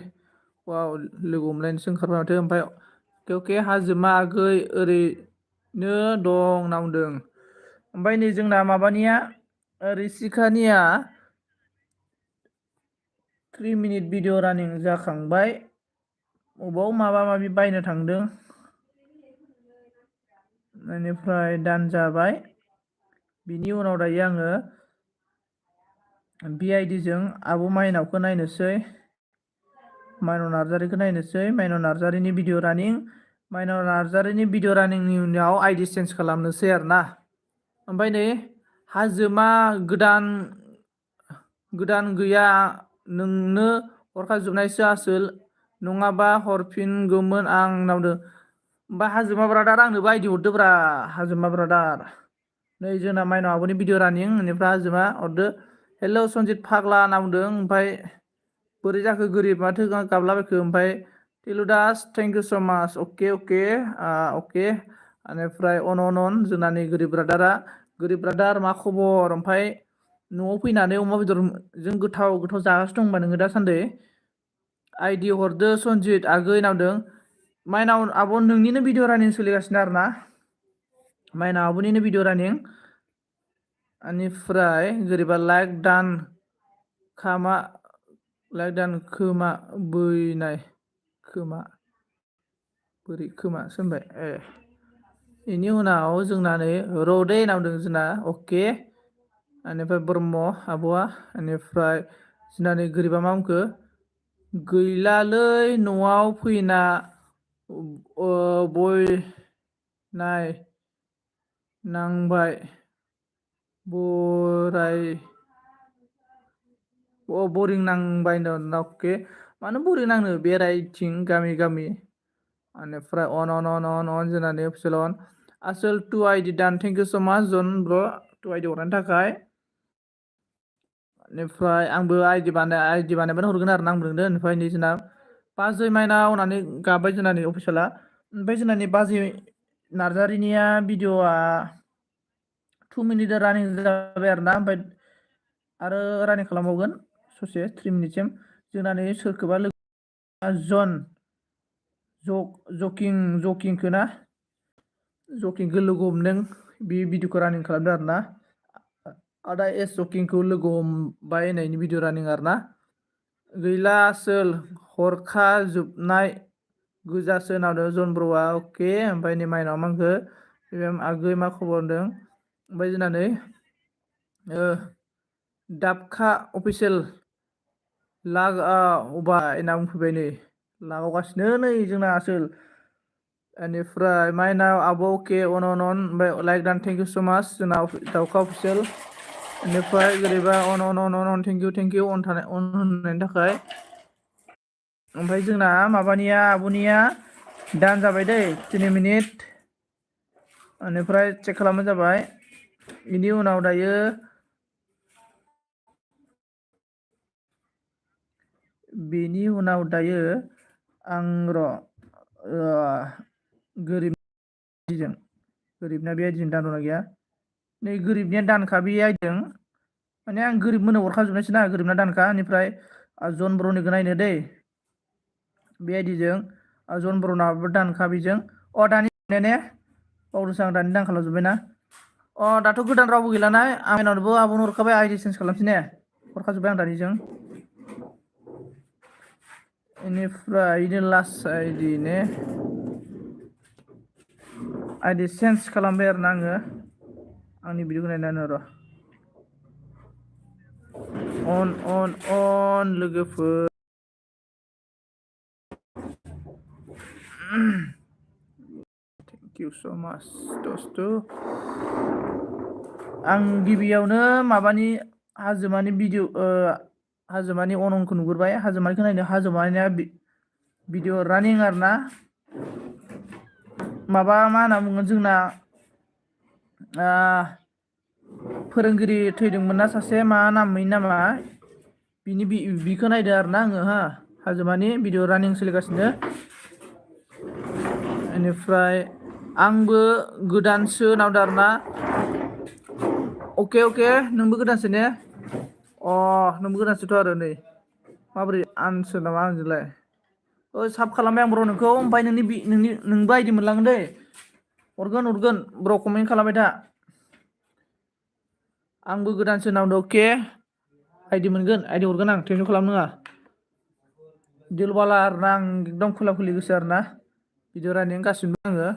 वाव लोगो हमलायनोसै ओंखारबाय माथो ओमफ्राय अके हाजोमा आगै ओरैनो दं नावदों ओमफ्राय नै जोंना माबानिया रिसिकानिया 3 मिनिट भिडिअ रानिं जाखांबाय अबाव माबा माबि बायनो थांदों बेनिफ्राय दान जाबाय बिनि उनाव दायो आङो VID जों आब' माइनावखौ नायनोसै माइनाव नार्जारिखौ नायनोसै माइनाव नार्जारिनि भिडिअ रानिं माइनाव नार्जारिनि भिडिअ रानिंनि उनाव आइडि चेन्ज खालामनोसै आरो ना ओमफ्राय नै हाजोमा गोदान गैया नोंनो हरखाजोबनायसो आसोल नङाबा हरफिनगौमोन आं नावदों ओमफ्राय हाजोमा ब्रादार आंनोबो आइडि हरदोब्रा हाजोमा ब्रादार नै जोंना माइनाव आब'नि भिडिअ रानिं बेनिफ्राय हाजोमा हरदो हेल' सनजित फाग्ला नावदों ओमफ्राय बोरै जाखो गोरिब माथो गाबलाबायखो ओमफ्राय टिलुदास थेंक इउ स' माच अके बेनिफ्राय अन जोंना नै गोरिब ब्रादार मा खबर ओमफ्राय न'आव फैनानै अमा बेदरजों गोथाव जागासिनो दंबा नोङो दासान्दि आइडि हरदो सनजित आगै नावदों माइनाव आब' नोंनिनो भिडिअ रानिं सोलिगासिनो आरो ना माइनाव आब'निनो भिडिअ रानिं बेनिफ्राय गोरिबा लाइक दान खोमा बैनाय खोमा बोरै खोमासो होनबाय बेनि उनाव जोंना नै रडे नावदों जोंना अके बेनिफ्राय ब्रह्म आब'आ बेनिफ्राय जोंना नै गोरिबा मा बुंखो गैलालै न'आव फैना नाय नांबाय बरिं नांबाय अके मानो बरिं नांनो बेरायथिं गामि बेनिफ्राय अन जोंना नै अफिसियेल अन आसोल 2 आइडि दान थेंक इउ स' माच जन ब्र' 2 आइडि हरनायनि थाखाय बेनिफ्राय आंबो आइडि बानायबानो हरगोन आरो ना आंबो नोंनो ओमफ्राय नै जोंना बाजै माइनाव होननानै गाबबाय जोंना नै अफिसियेला ओमफ्राय जोंना नै बाजै नार्जारिनिया भिडिअआ 2 मिनिट रानिं जाबाय आरो ना ओमफ्राय आरो रानिं खालामबावगोन ससे 3 मिनिटसिम जोंना नै सोरखौबा जकिंखौ ना जकिंखौ लोगो हमदों बे भिडिअखौ रानिं खालामदों आरो ना आदा एस जकिंखौ लोगो हमबाय होननायनि भिडिअ रानिं आरो ना गैला आसोल हरखा जोबनाय गोजासो होनावदों जन ब्र'आ अके ओमफ्राय नै माइनाव मांखो आगै मा खबर होनदों ओमफ्राय जोंना नै दाबखा अफिसियेल लाग अबा होनना बुंफैबाय नै लागावगासिनो नै जोंना आसोल बेनिफ्राय माइनाव आब' अके अन ओमफ्राय लाइक दान थेंक इउ स' माच जोंना दाउखा अफिसियेल बेनिफ्राय गोरैबा अन थेंक इउ अन होनायनि थाखाय ओमफ्राय जोंना माबानिया आब'निया दान जाबाय दै 3 मिनिट बेनिफ्राय चेक खालामनाय जाबाय बेनि उनाव दायो आं गोरिबना बे आइदिजों दान दंना गैया नै गोरिबनिया दानखा बे आइदिजों माने आं गोरिब मोननो हरखाजोबनायसै ना गोरिबना दानखा बेनिफ्राय जन ब्र'निखौ नायनो दै बे आइदिजों जन ब्र'नाबो दानखा बेजों दानि ने बावदोंसो आं दानि दान खालामजोब्बायना दाथ' गोदान रावबो गैलाना आंनावबो आब'नो हरखाबाय आइडि चेन्ज खालामसै ने हरखाजोब्बाय आं दानिजों बेनिफ्राय बिदिनो लास्ट आइडि ने आइडि चेन्ज खालामबाय आरोना आङो आंनि भिडिअखौ नायनानै र' अन लोगोफोर थेंक इउ स' माच दस्तु आं गिबियावनो माबानि हाजोमानि भिडिअ हाजोमानि अनखौ नुग्रोबाय हाजोमानिखौ नायनो हाजोमानिया भिडिअ रानिं आरोना माबा मा होनना बुंगोन जोंना फोरोंगिरि थैदोंमोन ना सासे मा नामनि नामा बिखौ नायदो आरोना आङो हाजोमानि भिडिअ रानिं सोलिगासिनो बेनिफ्राय आंबो गोदानसो नावदो आरोना अके नोंबो गोदानसो ने नोंबो गोदानसोथ' आरो नै माबोरै आनसो नामा आंजोंलाय साब खालामबाय आं ब्र' नोंखौ ओमफ्राय नोंबो आइडि मोनलांगोन दै हरगोन ब्र' कमेन्ट खालामबाय था आंबो गोदानसो नावदो अके आइडि मोनगोन आइडि हरगोन आं टेनसन खालामनाङा दिलबाला आरोना आं एकदम खुला खुलि गोसो आरोना भिडिअ रानिं गासिबो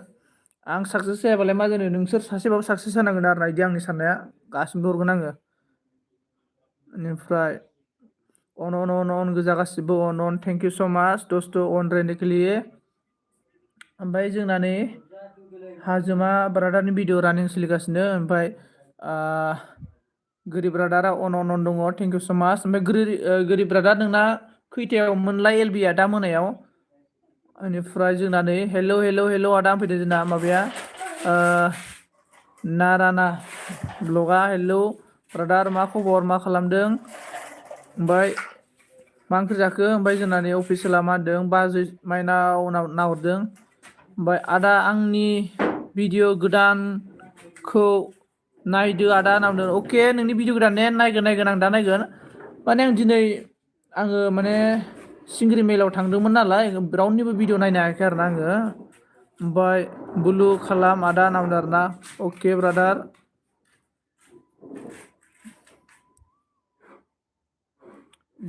आं साक्सेस जायाबालाय मा जानो नोंसोर सासेबाबो साक्सेस जानांगोन आरोना बिदि आंनि साननाया गासिबो हरगोन आङो बेनिफ्राय अन गोजा गासिबो अन थेंक इउ स' माच दस्त' अन रहने के लिए ओमफ्राय जोंना नै हाजोमा ब्रादारनि भिडिअ रानिं सोलिगासिनो ओमफ्राय गोरिब ब्रादारा अन दङ थेंक इउ स' माच ओमफ्राय गोरिब ब्रादार नोंना खैथायाव मोनलाय एलबिया दा मोनायाव बेनिफ्राय जोंना नै हेल' आदा फैदों जोंना माबाया नाराना ब्लगा हेल' ब्रादार मा खबर मा खालामदों ओमफ्राय मा ओंख्रि जाखो ओमफ्राय जोंना नै अफिसियेला मा होनदों बाजै माइनाव नाहरदों ओमफ्राय आदा आंनि भिडिअ गोदानखौ नायदो आदा नावदों अके नोंनि भिडिअ गोदान ने नायगोन आं दा नायगोन माने आं दिनै माने सिंग्रि मेलाव थांदोंमोन नालाय रावनिबो भिडिअ नायनो हायाखै आरोना आङो ओमफ्राय ब्लु खालाम आदा नावदों आरोना अके ब्रादार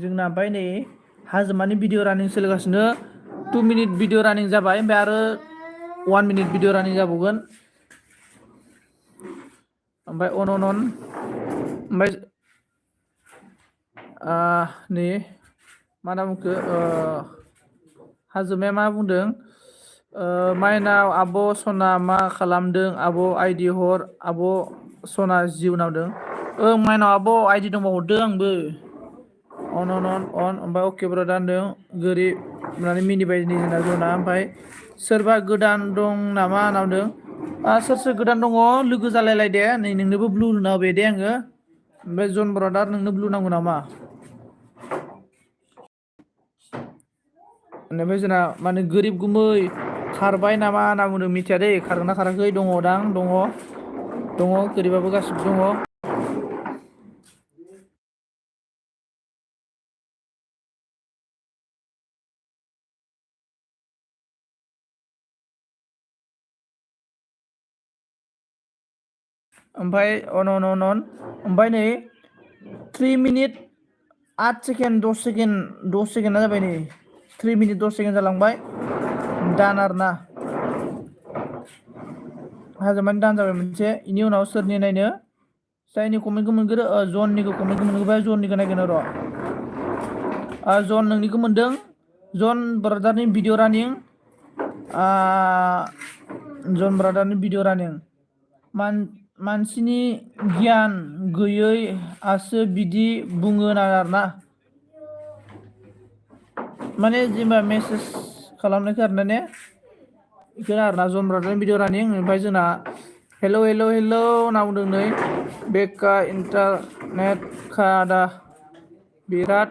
जोंना ओमफ्राय नै हाजोमानि भिडिअ रानिं सोलिगासिनो 2 मिनिट भिडिअ रानिं जाबाय ओमफ्राय आरो 1 मिनिट भिडिअ रानिं जाबावगोन ओमफ्राय अन ओमफ्राय नै मा होनना बुंखो हाजोमाया मा बुंदों माइनाव आब' सना मा खालामदों आब' आइडि हर आब' सना जिउ नावदों माइनाव आब' आइडि दंबा हरदो आंबो अन ओमफ्राय अके ब्रादार होनदों गोरिब होननानै मिनिबाय जोंना जना ओमफ्राय सोरबा गोदान दं नामा होनदों सोर गोदान दङ लोगो जालायलायदे नै नोंनोबो ब्लु होना होबाय दे आङो ओमफ्राय जन ब्रादार नोंनो ब्लु नांगौ नामा बेनिफ्राय जोंना माने गोरिब गुमै खारबाय नामा होनना बुंदों मिथिया दै खारगोना खाराखै दङ गोरिबाबो गासिबो दङ ओमफ्राय अन अन अन अन ओमफ्राय नै 3 मिनिट 8 सेकेन्ड 10 सेकेन्डआ जाबाय नै 3 मिनिट 10 सेकेन्ड जालांबाय दान आरोना हाजोमानि दान जाबाय मोनसे इनि उनाव सोरनि नायनो जायनि कमेन्टखौ मोनग्रो जननिखौ कमेन्टखौ मोनग्रोबाय जननिखौ नायगोन र' जन नोंनिखौ मोनदों जन ब्रादारनि भिडिअ रानिं जन ब्रादारनि भिडिअ रानिं मानसिनि गियान गैयै आसो बिदि बुङो आरोना माने जेनेबा मेसेज खालामनायखौ आरोना ने बेखौनो आरोना जन ब्रादारनि भिडिअ रानिं ओमफ्राय जोंना हेल' हेल' हेल' होनना बुंदों नै बेका इन्टारनेट खादा बिराद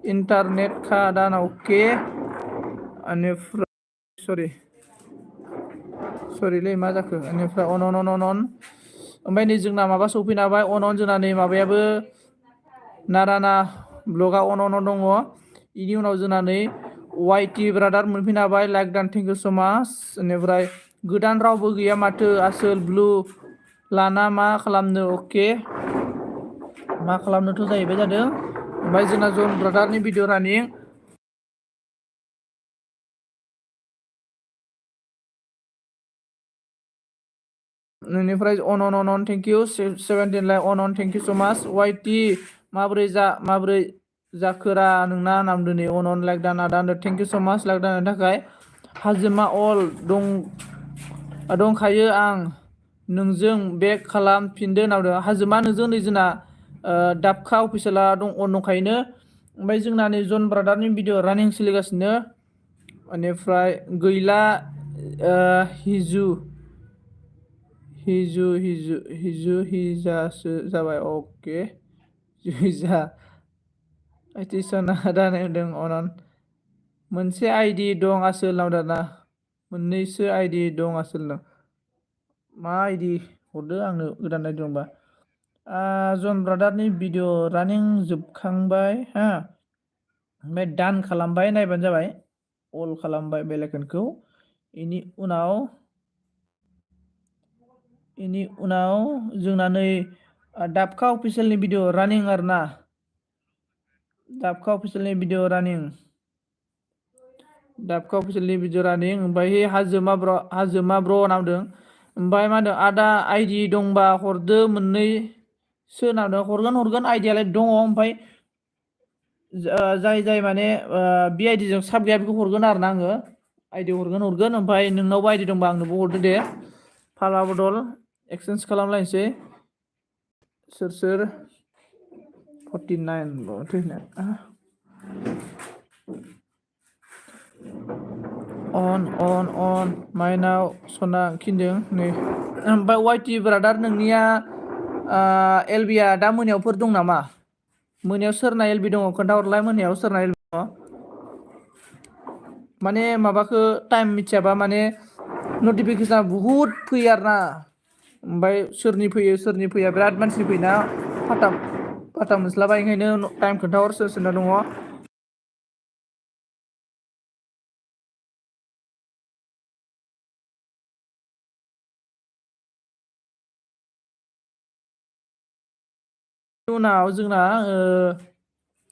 इन्टारनेट खादा अके बेनिफ्राय सरिलै मा जाखो बेनिफ्राय अन अन अन अन अन ओमफ्राय नै जोंना माबा सौफैनो हाबाय अन अन जोंना नै माबायाबो नाराना ब्लगा अन अन दङ बेनि उनाव जोंना नै वाइटि ब्रादार मोनफैनो हाबाय लाइक दान थेंक इउ स' माच बेनिफ्राय गोदान रावबो गैया माथो आसोल ब्लु लाना मा खालामनो अके मा खालामनोथ' जाहैबाय जादों ओमफ्राय जोंना जन ब्रादारनि भिडिअ रानिं नोंनिफ्राय अन अन अन अन थेंक इउ 17 लाइक अन अन थेंक इउ स' माच वाइटि माबोरै जाखोरा नोंना नाम दिनै अन अन लाइक दान आदा थेंक इउ स' माच लाइक दाननि थाखाय हाजोमा अल दंखायो आं नोंजों बेक खालामफिनदो होनदों हाजोमा नोंजों नै जोंना दाबखा अफिसियेला दंखायोनो ओमफ्राय जोंना नै जन ब्रादारनि भिडिअ रानिं सोलिगासिनो बेनिफ्राय गैला हिजासो जाबाय अके हिजा आइटिसना दानाय होदों अनन मोनसे आइडि दं आसोलनाव दाना मोननैसो आइडि दं आसोलनाव मा आइडि हरदो आंनो गोदान आइडि दंबा जन ब्रादारनि भिडिअ रानिं जोबखांबाय हा ओमफ्राय दान खालामबाय नायबानो जाबाय अल खालामबाय बेल आइकनखौ बेनि उनाव जोंना नै दाबखा अफिसियेलनि भिडिअ रानिं आरोना दाबखा अफिसियेलनि भिडिअ रानिं ओमफ्राय हाजोमा ब्र' नामदों ओमफ्राय मा होनदों आदा आइडि दंबा हरदो मोननैसो नामदों हरगोन आइडियालाय दङ ओमफ्राय जाय माने बे आइडिजों साब गैया बेखौ हरगोन आरोना आङो आइडि हरगोन ओमफ्राय नोंनावबो आइडि दंबा आंनोबो हरदो दे फाला बदल एक्सचेन्ज खालामलायनोसै सोर 49 अन माइनाव सना खिनदों नै ओमफ्राय वाइटि ब्रादार नोंनिया एलबिया दा मोनायावफोर दं नामा मोनायाव सोरना एलबि दङ खोन्थाहरलाय मोनायाव सोरना एलबि दङ माने माबाखौ टाइम मिथियाबा माने नटिफिकेसना बुहुद फैयो आरोना ओमफ्राय सोरनि फैया बिराद मानसि फैयोना फाता मोनस्लाबा ओंखायनो टाइम खोन्थाहर सोरना दङ उनाव जोंना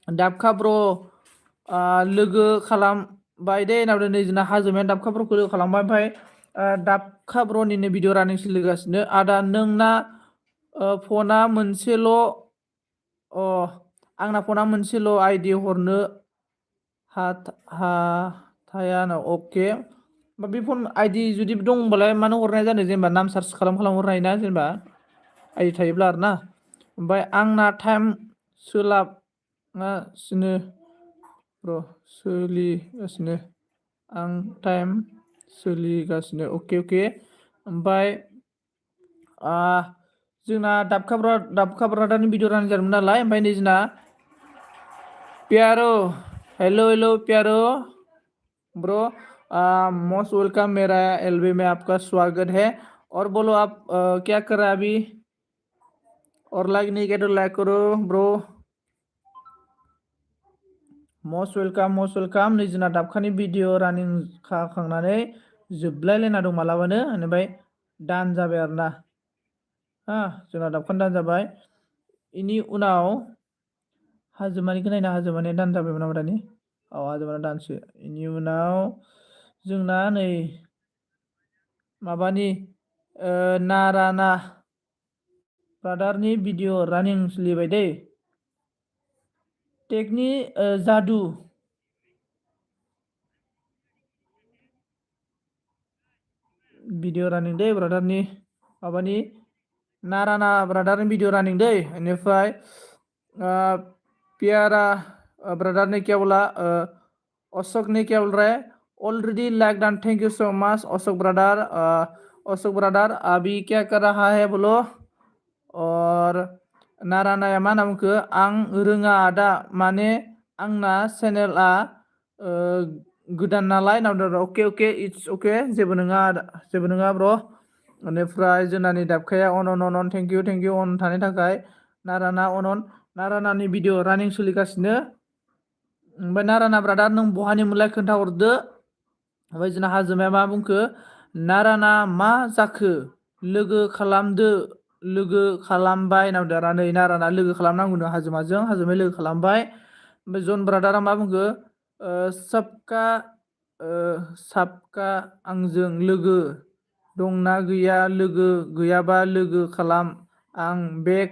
दाबखा ब्र' लोगो खालामबाय दे होनना नै जोंना हाजोमाया दाबखा ब्र'खौ लोगो खालामबाय ओमफ्राय दाबखा ब्र'निनो भिडिअ रानिं सोलिगासिनो आदा नोंना फना मोनसेल' आंना फना मोनसेल' आइडि हरनो हाथायानो अके बे फन आइडि जुदि दंबालाय मानो हरनाय जादों जेनेबा नाम सार्च खालामहरनो हायोना जेनेबा आइडि थायोब्ला आरोना ओमफ्राय आंना टाइम सोलिगासिनो अके ओमफ्राय जोंना दाबखा ब्रादारनि भिडिअ रानिं जादोंमोन नालाय ओमफ्राय नै जोंना प्यारो हेलो प्यारो ब्रो मोस्ट वेलकम मेरा एलबी में आपका स्वागत है और बोलो आप क्या कर रहे हैं अभी और लाइक नहीं किया तो लाइक करो ब्रो मोस्ट वेलकाम नै जोंना दाबखानि भिडिअ रानिं खाखांनानै जोबलायलायना दं मालाबानो ओमफ्राय दान जाबाय आरोना जोंना दाबखान दान जाबाय इनि उनाव हाजोमानिखौ नायना हाजोमानिया दान जाबायमोन नामा दानि हाजोमाना दानसो इनि उनाव जोंना नै माबानि नाराना ब्रादारनि भिडिअ रानिं सोलिबाय दै टेकनि जादु भिडिअ रानिं दै ब्रादारनि माबानि नाराना ब्रादारनि भिडिअ रानिं दै बेनिफ्राय प्यारा ब्रदर ने क्या बोला अशोक ने क्या बोल रहा है already like Don thank you so much Ashok brother अभी क्या कर रहा है बोलो और नारानाया मा होनना बुंखो आं रोङा आदा माने आंना चेनेलआ गोदान नालाय अके अके इट्स अके जेबो नङा ब्र बेनिफ्राय जोंनानि दाबखाया अन थेंक इउ अन थानायनि थाखाय नाराना नारानानि भिडिअ रानिं सोलिगासिनो ओमफ्राय नाराना ब्रादार नों बहानि मोनलाय खोन्थाहरदो ओमफ्राय जोंना हाजोमाया मा बुंखो नाराना मा जाखो लोगो खालामदो लोगो खालामबाय होनना बुंदों आरो नै नाराना लोगो खालामनांगौनो हाजोमाजों लोगो खालामबाय ओमफ्राय जन ब्रादारा मा बुंखो साबका आंजों लोगो दंना गैया लोगो गैयाबा लोगो खालाम आं बेग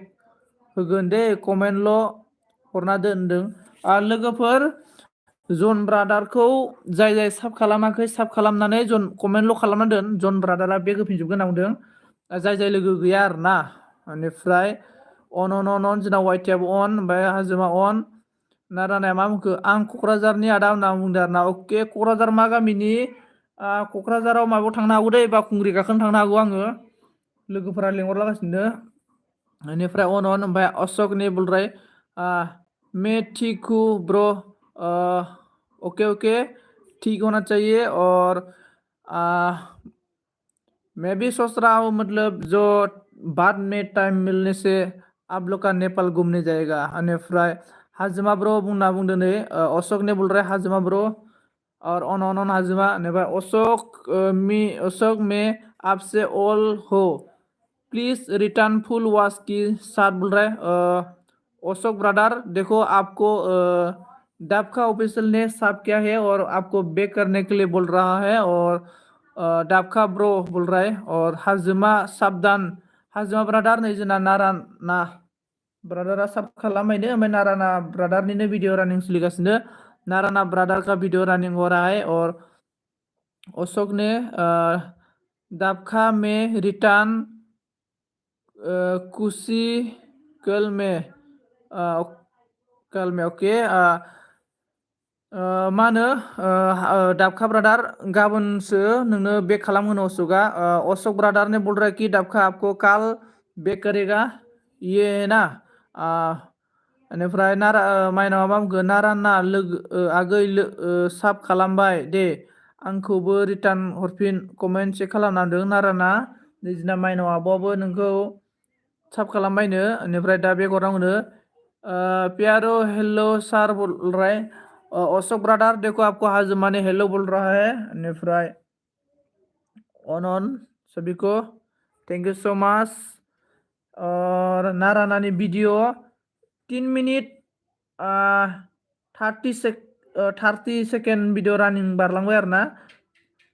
होगोन दे कमेन्टल' हरना दोनदों लोगोफोर जन ब्रादारखौ जाय साब खालामाखै साब खालामनानै कमेन्टल' खालामना दोन जन ब्रादारा बेग होफिनजोबगोन होनना बुंदों जाय लोगो गैया आरोना बेनिफ्राय अन जोंना वाइटियाबो अन ओमफ्राय हाजोमा अन नारानाया मा बुंखो आं क'क्राझारनि आदा होनना बुंदों आरोना अके क'क्राझार मा गामिनि क'क्राझाराव माबायाव थांनो हागौ दै बावखुंग्रि गाखोनो थांनो हागौ आङो लोगोफोरा लेंहरलागासिनो बेनिफ्राय अन ओमफ्राय अशोक ने बोल रहा है मैं ठीक हूँ ब्रो ओके ओके ठीक होना चाहिए और मैं भी सोच रहा हूँ मतलब जो बाद में टाइम मिलने से आप लोग का नेपाल घूमने जाएगा बेनिफ्राय हाजोमा ब्रो बुंना बुंदो नै अशोक ने बोल रहा है हाजोमा ब्रो और अन हाजोमा बेनिफ्राय अशोक में आपसे ऑल हो प्लीज रिटर्न फुल वॉश की साथ बोल रहा है अशोक ब्रदर देखो आपको डब का ऑफिशियल ने साफ किया है और आपको बेक करने के लिए बोल रहा है और डब का ब्रो बोल रहा है और हाजोमा साबधान हाजोमा ब्रदर नै जोंना नाराना ब्रदरा साब खालामबायनो ओमफ्राय नाराना ब्रदरनिनो भिडिअ रानिं सोलिगासिनो नाराना ब्रदर का वीडियो रनिंग हो रहा है और अशोक ने दाबखा में रिटर्न खुशी कल में ओके मा होनो दाबखा ब्रादार गाबोनसो नोंनो बेक खालामहोनो अशोकआ अशोक ब्रादार ने बोल रहा है कि दाबखा आपको काल बेक करेगा ये ना बेनिफ्राय माइनावा मा बुंखो नाराना लोगो आगै साब खालामबाय दे आंखौबो रिटार्न हरफिन कमेन्ट चेक खालामना होदों नाराना निजिना माइनाव आब'आबो नोंखौ साब खालामबायनो बेनिफ्राय दा बेग हरनांगौनो प्यारो हेलो सार बोल रहा है अशोक ब्रादर देखो आपको हाजमा ने हेलो बोल रहा है बेनिफ्राय अन सभी को थैंक यू सो मच और नारानानि भिडिअ 3 मिनिट 30 सेकेन्ड भिडिअ रानिं बारलांबाय आरो ना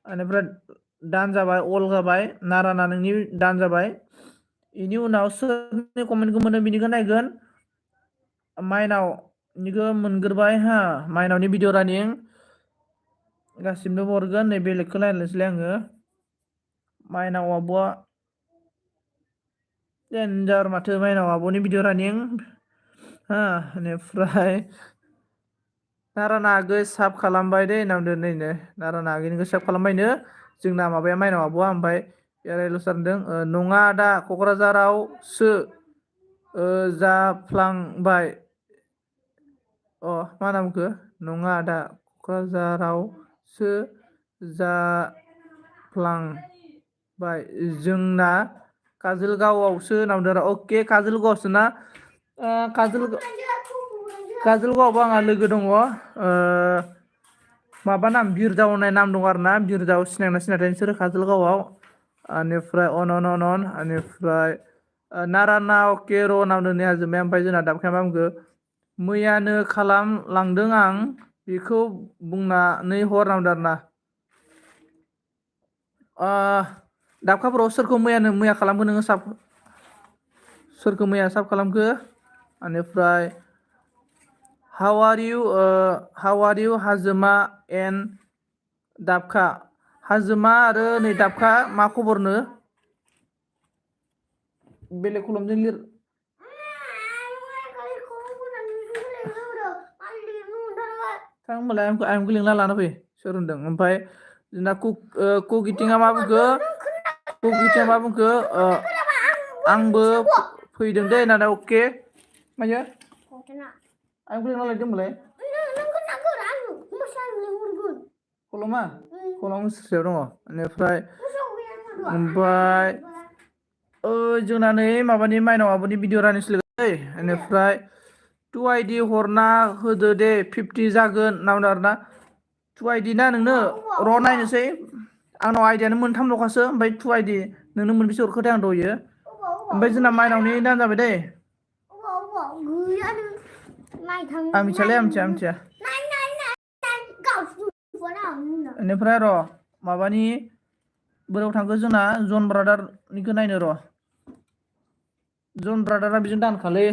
बेनिफ्राय दान जाबाय अल जाबाय नाराना नोंनि दान जाबाय बेनि उनाव सोरनि कमेन्टखौ मोनो बिनिखौ नायगोन माइनावनिखौ मोनग्रोबाय माइनावनि भिडिअ रानिं गासिबो हरगोन नै बेलेगखौ नायनोसैलाय आङो माइनाव आब'आ डेन्जार माथो माइनाव आब'नि भिडिअ रानिं बेनिफ्राय नाराना आगै साब खालामबाय दे होनना बुंदों नैनो नाराना आगैनिखौ साब खालामबायनो जोंना माबाया माइनाव आब'आ ओमफ्राय एरायल' सारदों नङा दा क'क्राझारावसो जाफ्लांबाय मा होनना बुंखो नङा दा क'क्राझारावसो जाफ्लांबाय जोंना काजलगावआवसो होनना बुंदों अके काजलगावआवसो ना काजलगावआवबो आंहा लोगो दङ माबा नाम बिरदाव होननाय नाम दं आरो ना बिरदाव सिनायथाय नोंसोरो काजलगावआव बेनिफ्राय अन बेनिफ्राय नाराना अके र' नावनो नै हाजोमाया ओमफ्राय जोंना दाबखाया मा बुंखो मैयानो खालामलांदों आं बेखौ बुंनानै हर नांदों आरोना दाबखाफोराव सोरखौ मैया खालामखो नोङो सोरखौ मैया साब खालामखो बेनिफ्राय हाउ आर इउ हाजोमा एन दाबखा हाजोमा आरो नै दाबखा मा खबरनो बेलेग खलमजों लिर थां होनबालाय आंखौ लिंना लाना फै सोर होनदों ओमफ्राय जोंना कुकिटिङा मा बुंखो आंबो फैदों दे होननानै अके मायो आंखौ लिंना लायदों होनबालाय खलमा मुस्रियाव दङ बेनिफ्राय जोंना नै माबानि माइनाव आब'नि भिडिअ रानिं सोलिगोन बेनिफ्राय 2ID हरना होदो दे 50 जागोन नावनो आरोना 2ID ना नोंनो र' नायनोसै आंनाव आइडियानो मोनथामल'खासो ओमफ्राय 2ID नोंनो मोनबेसे हरखोथाय आं दयो ओमफ्राय जोंना माइनावनि दान जाबाय दै आं मिथिया बेनिफ्राय र' माबानि बोराव थांखो जोंना जन ब्रादारनिखौ नायनो र' जन ब्रादारा बिजों दानखालै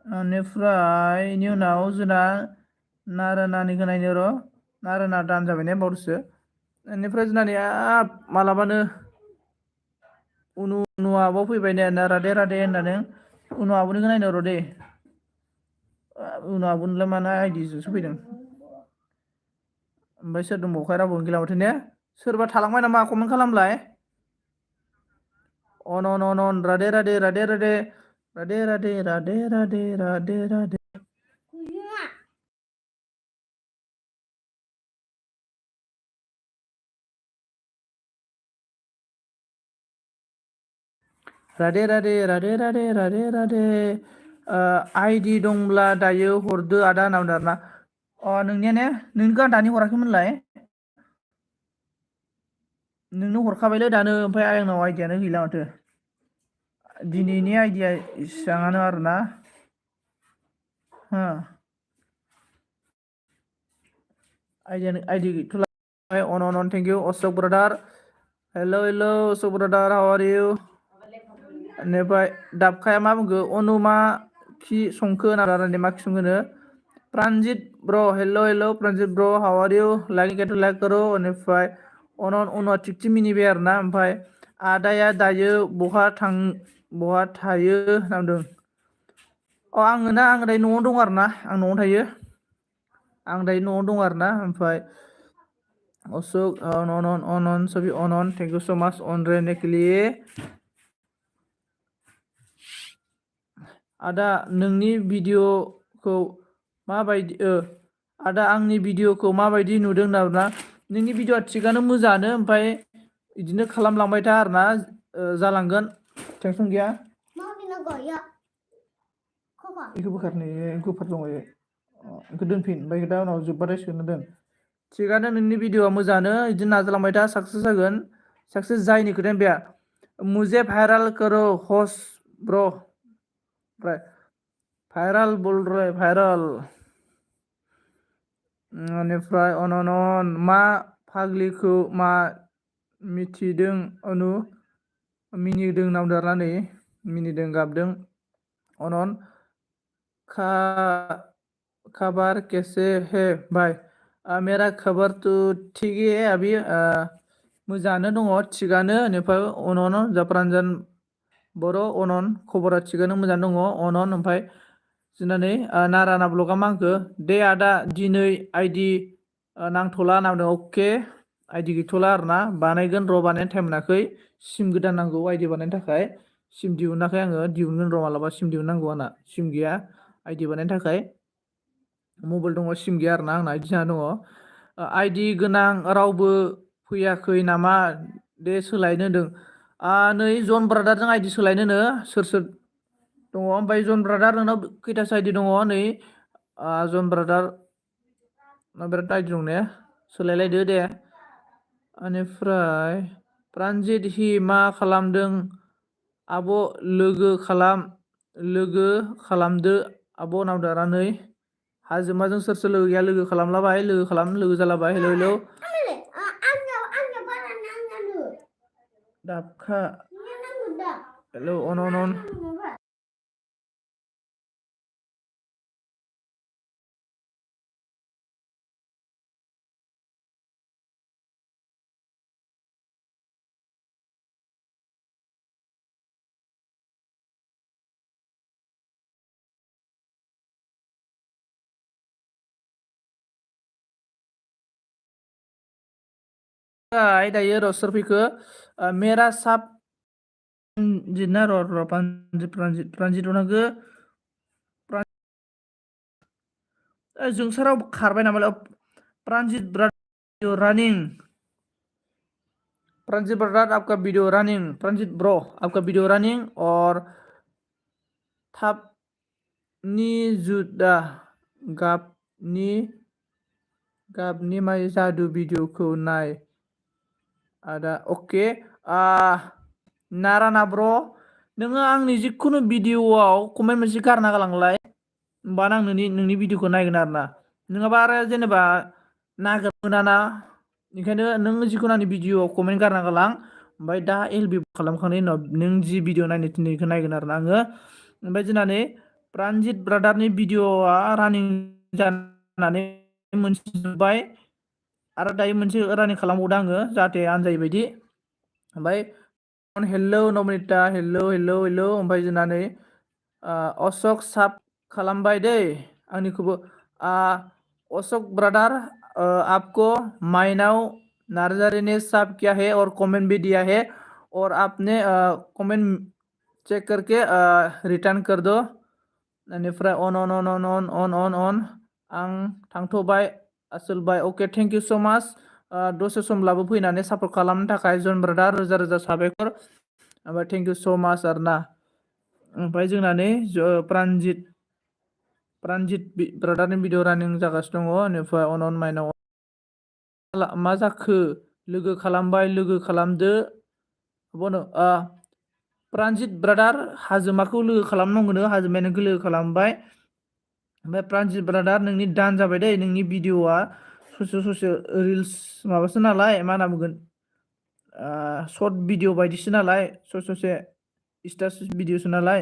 बेनिफ्राय बेनि उनाव जोंना नारानानिखौ नायनो र' नाराना दान जाबाय ने बावदोसो बेनिफ्राय जोंना नै मालाबानो उनु आब'आव फैबाय ने राधे राधे होननानै उनु आब'निखौ नायनो र' दे उनु आब'निलाय माना आइडिजोंसो फैदों ओमफ्राय सोर दंबावखाय रावबो गैला माथो ने सोरबा थालांबाय नामा कमेन्ट खालामलाय अन राधे राधे राधे राधे राधे राधे राधे राधे राधे राधे राधे राधे राधे राधे राधे राधे आइडि दंब्ला दायो हरदो आदा होनना आरोना नोंनिया ने नोंनिखौ आं दानि हराखैमोनलाय नोंनो हरखाबायलै दानो ओमफ्राय आंनाव आइडियानो गैला माथो दिनैनि आइडिया इसेबाङानो आरोना हो आइडि गैथ'ला अन थेंक इउ अशक ब्रादार हेल' अशक ब्रादार हाउ आर इउ बेनिफ्राय दाबखाया मा बुंखो अनुमा खि संखो नारानि मा खि संखोनो प्रानजित ब्र हेल' प्रानजित ब्र हाउ आर इउ लाइक करो बेनिफ्राय उनाव थिगथि मिनिबाय आरोना ओमफ्राय आदाया दायो बहा थायो होनदों आङो ना आं दायो न'आवनो दं आरोना आं न'आवनो थायो आं दायो न'आव दं आरोना ओमफ्राय अशक अनन थेंक इउ स' माच अनरेने केलिए आदा नोंनि भिडिअखौ माबायदि आदा आंनि भिडिअखौ माबायदि नुदों होनना नोंनि भिडिअआ थिगानो मोजाङानो ओमफ्राय बिदिनो खालामलांबाय था आरोना जालांगोन टेनसन गैया बेखौ बोखारनो गोफार दङ बेखौ दोनफिन ओमफ्राय दा उनाव जोब्बाथाय सोना दोन थिगानो नोंनि भिडिअआ मोजाङानो बिदिनो नाजालांबाय था साक्सेस जागोन साक्सेस जायैनि खोथायानो गैया मुझे भाइराल करो हस ब्र ओमफ्राय भाइराल बोल रहे भाइराल बेनिफ्राय अन मा फाग्लिखौ मा मिथिदों अनु मिनिदों नावदो आरोना नै मिनिदों गाबदों अनन खबर कैसे है भाई मेरा खबर तो ठीक ही है अभी मोजाङानो दङ थिगानो बेनिफ्राय अनन जाफ्रानजान बर' अनन खबरा थिगानो मोजां दङ अनन ओमफ्राय जोंना नै नाराना ब्लगा मा होनखो दे आदा दिनै आइडि नांथ'ला होनना बुंदों अके आइडि गैथ'ला आरोना बानायगोन र' बानायनो टाइम मोनाखै सिम गोदान नांगौ आइडि बानायनो थाखाय सिम दिहुनाखै आङो दिहुनगोन र' मालाबा सिम दिहुननांगौ आंना सिम गैया आइडि बानायनो थाखाय मबाइल दङ सिम गैया आरोना आंना बिदि जाना दङ आइडि गोनां रावबो फैयाखै नामा दे सोलायनो होनदों नै जन ब्रादारजों आइडि सोलायनोनो सोर दङ ओमफ्राय जन ब्रादार नोंनाव खैथासो आइडि दङ नै जन ब्रादार बिराद आइडि दं ने सोलायलायदो दे बेनिफ्राय प्रान्जित हि मा खालामदों आब' लोगो खालामदो आब' नावदारानै हाजोमाजों सोर सोर लोगो गैया लोगो खालामलाबाय लोगो जालाबाय हेलौ हेलौ दाबखा हेलौ अन दायो र' सोर फैखो मेरा साब प्रान्जित र' प्रान्जित नांगो जोंसाराव खारबाय नामालाय Pranjit video running Pranjit brother आपका वीडियो रनिंग प्रान्जित ब्रो आपका वीडियो रनिंग और थाबनि जुदा गाबनि माय जादु भिडिअखौ नाय आदा अके नाराना ब्र नोङो आंनि जिखुनु भिडिअआव कमेन्ट मोनसे गारना गालांलाय होमबानो आं नोंनि भिडिअखौ नायगोन आरो ना नङाबा आरो जेनेबा नागिरना ओंखायनो नों जिखुनु आंनि भिडिअआव कमेन्ट गारना गालां ओमफ्राय दा एलबि खालामखांनायनि उनाव नों जि भिडिअ नायनो थिनो बेखौ नायगोन आरो ना आङो ओमफ्राय जोंनानै प्रान्जित ब्रादारनि भिडिअआ रानिं जानानै मोनसे जोब्बाय आरो दायो मोनसे रानिं खालामबावदों आङो जाहाथे आनजायै बायदि ओमफ्राय हेलौ नमिता हेलौ ओमफ्राय जोंनानै अशक साब खालामबाय दै आंनिखौबो अशक ब्रादार आपको माइनाव नार्जारी ने साब किया है और कमेंट भी दिया है और आपने कमेंट चेक करके रिटर्न कर दो बेनिफ्राय अन आं थांथ'बाय आसोलबाय अके थेंक इउ स' माच दसे समब्लाबो फैनानै सापर्ट खालामनो थाखाय जन ब्रादार रोजा रोजा साबायखर ओमफ्राय थेंक इउ स' माच आरोना ओमफ्राय जोंनानै प्रान्जित ब्रादारनि भिडिअ रानिं जागासिनो दङ बेनिफ्राय अन माइनाव मा जाखो लोगो खालामबाय लोगो खालामदो प्रान्जित ब्रादार हाजोमाखौ लोगो खालामनांगौनो हाजोमाया नोंखौ लोगो खालामबाय ओमफ्राय प्रान्जित ब्रादार नोंनि दान जाबाय दै नोंनि भिडिअआ ससे रिल्स माबासो नालाय मा होनना बुंगोन सर्ट भिडिअ बायदिसो नालाय ससे स्टार्स भिडिअसो नालाय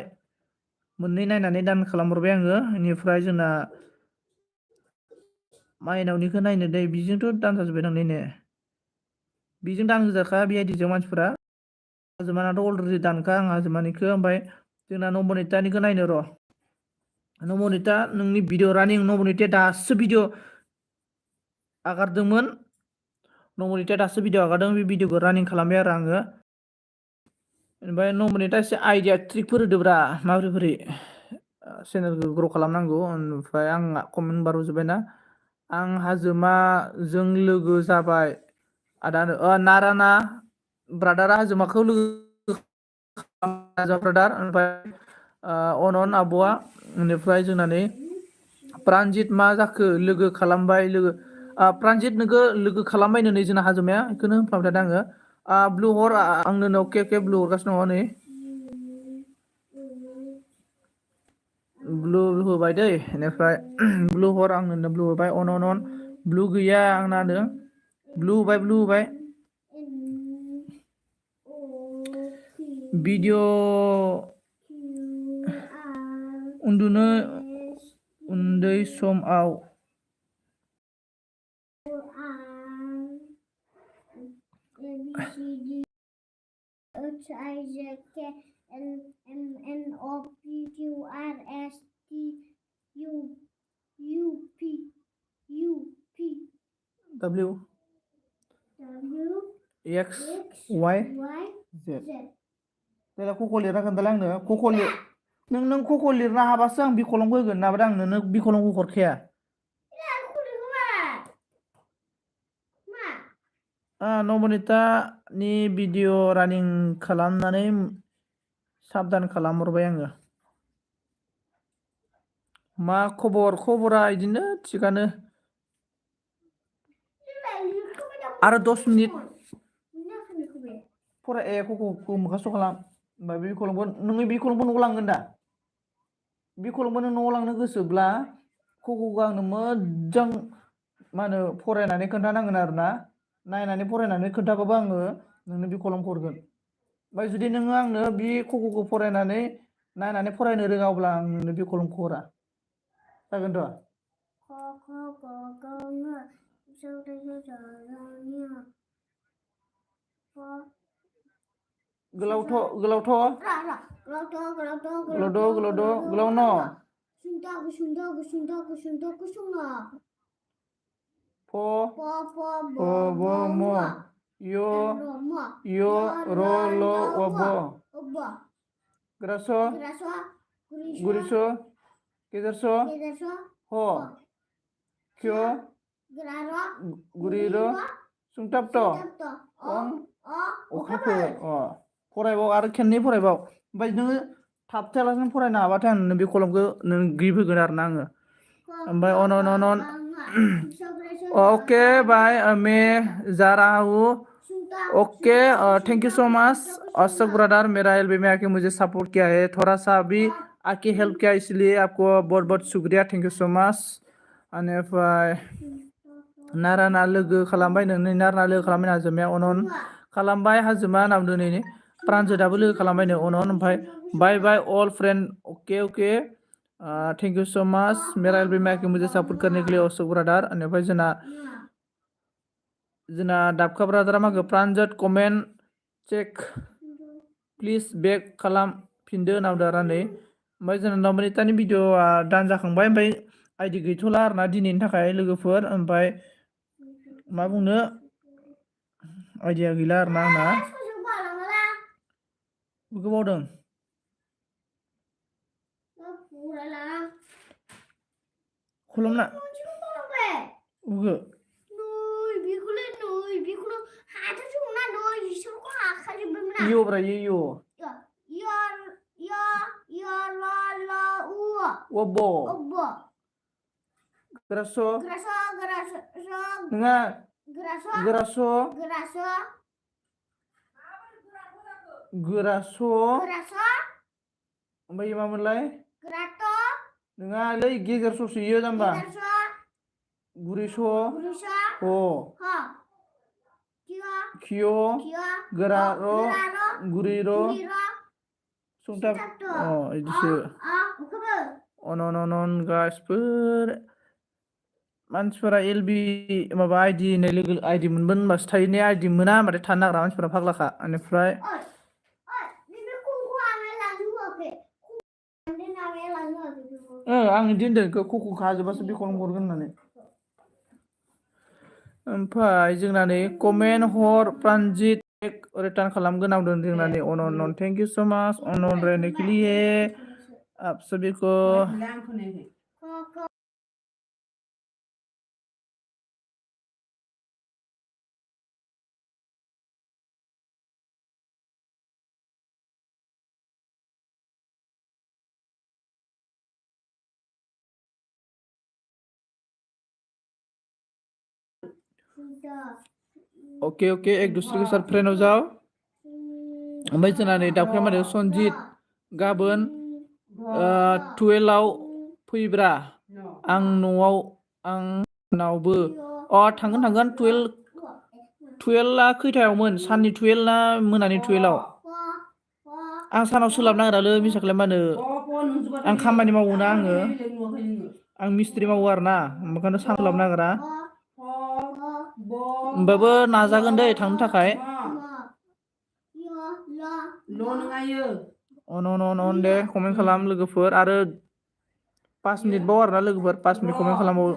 मोननै नायनानै दान खालामहरबाय आङो बेनिफ्राय जोंना माइनावनिखौ नायनो दै बिजोंथ' दान जाजोब्बाय दांलै ने बेजों दान होजाखा बे आइडिजों मानसिफोरा हाजोमानाथ' अलरेडि दानखा आं हाजोमानिखौ ओमफ्राय जोंना नम्बरनितानिखौ नायनो र' नम्बरनिता नोंनि भिडिअ रानिं नम्बरनिताया दासो भिडिअ आगारदोंमोन नम्बरनिताया दासो भिडिअ आगारदों बे भिडिअखौ रानिं खालामबाय आरो आङो ओमफ्राय नम्बरनिता एसे आइडिया ट्रिकफोर होदोब्रा माबोरै चेनेलखौ ग्र' खालामनांगौ ओमफ्राय आंना कमेन्ट बारजोब्बायना आं हाजोमाजों लोगो जाबाय आदा नाराना ब्रादारा हाजोमाखौ लोगो ब्रादार ओमफ्राय अन आब'आ बेनिफ्राय जोंनानै प्रान्जित मा जाखो लोगो खालामबाय प्रान्जित नोंखौ लोगो खालामबायनो नै जोंना हाजोमाया बेखौनो होनफ्लांबाय थादों आङो ब्लु हर आंनो अके ब्लु हरगासिनो दङ नै ब्लु होबाय दै बेनिफ्राय ब्लु हर आंनो ब्लु होबाय अन ब्लु गैया आंना होदों ब्लु होबाय भिडिअ उन्दुनो उन्दै समाव W X Y Z देलाय कक' लिरना खोन्थालाय आंनो नों कक' लिरनो हाबासो आं बिखलंखौ होगोन नाबाथाय आं नोंनो बिखलंखौ हरखाया नम्बरनितानि भिडिअ रानिं खालामनानै साबधान खालामहरबाय आङो मा खबरा बिदिनो थिगानो आरो 10 मिनिट फराय खख'खौ मोखास' खालाम ओमफ्राय बे खलमखौ नोङो बे खलमखौ न'आव लांगोन दा बे खलमखौ नों न'आव लांनो गोसोब्ला खख'खौ आंनो मोजां मा होनो फरायनानै खोन्थानांगोन आरो ना नायनानै फरायनानै खोन्थाबाबो आङो नोंनो बे खलमखौ हरगोन ओमफ्राय जुदि नोङो आंनो बे खख'खौ फरायनानै नायनानै फरायनो रोङाब्ला आं नोंनो बे खलमखौ हरा जागोनथ' गोलावथ' गोलाव न' फ ब म य र ल व ब ग्रास गुरिस गेजेरस ह क्ष गुरिर सुंथाबथ अं अखाफोर फरायबाव आरो खेननै फरायबाव ओमफ्राय नोङो थाबथायालासिनो फरायनो हाबाथाय आं नोंनो बे कलमखौ नों गिफ्ट होगोन आरो ना आङो ओमफ्राय अन ओके बाय मे जा रहा हूँ okay thank you so much Ashok brother मेरा एल्बम में आके मुझे सपोर्ट किया है थोड़ा सा भी आके हेल्प किया इसलिए आपको बहुत बहुत शुक्रिया थैंक यू सो मच बेनिफ्राय नाराना लोगो खालामबाय नोंनि नाराना लोगो खालामबाय हाजोमाया अनन खालामबाय हाजोमा होनना बुंदों नैनि प्रानजोदाबो लोगो खालामबाय नो अनन ओमफ्राय bye bye all friend okay thank you so much मेरा एल्बम में आके मुझे सपोर्ट करने के लिए अशोक ब्रदर बेनिफ्राय जोंना दाबखा ब्रादारा माखो प्रानजोद कमेन्ट चेक प्लिज बेक खालामफिनदो होनना बुंदों आरो नै ओमफ्राय जोंना नमिनितानि भिडिअआ दान जाखांबाय ओमफ्राय आइडि गैथ'ला आरोना दिनैनि थाखाय लोगोफोर ओमफ्राय मा बुंनो आइडिया गैला आरोना आंना गोबावदों खलमना उगो इय ब्रा इय अब ग्रास नङा ग्रास गोरास ओमफ्राय मामोनलाय नङालै गेजेर ससे इयो जाम्बा गुरिस ह क्य गोरा र गुरि र सुंथाब बिदिसो अन गासिफोर मानसिफोरा एलबि माबा आइदि होननाय लोगो आइदि मोनबोन होनबासो थायो ने आइदि मोना होनबाथाय थानो नागिरा मानसिफोरा फाग्लाखा बेनिफ्राय आं बिदि होनदों खख'खौ हाजोबासो बे खलम हरगोन होननानै ओमफ्राय जोंना नै कमेन्ट हर प्रानजित रिटार्न खालामगोन आं जोंना नै अन थेंक इउ सो माच अन रहने के लिए आप सभी को ओके एक दूसरे के साथ फ्रेंड हो जाओ ओमफ्राय जोंना नै दाख्लै माने सनजित गाबोन 12 फैब्रा आं आंनावबो थांगोन 12 खैथायावमोन साननि 12 ना मोनानि 12 आं सानाव सोलाबनो नागिरालै मिसाखौलाय मा होनो आं खामानि मावोना आं मिस्ट्रि मावो आरोना ओंखायनो सोलाबनो नागिरा होमबाबो नाजागोन दै थांनो थाखाय अन दे कमेन्ट खालाम लोगोफोर आरो 5 मिनिट बाव आरोना लोगोफोर 5 मिनिट कमेन्ट खालामबावो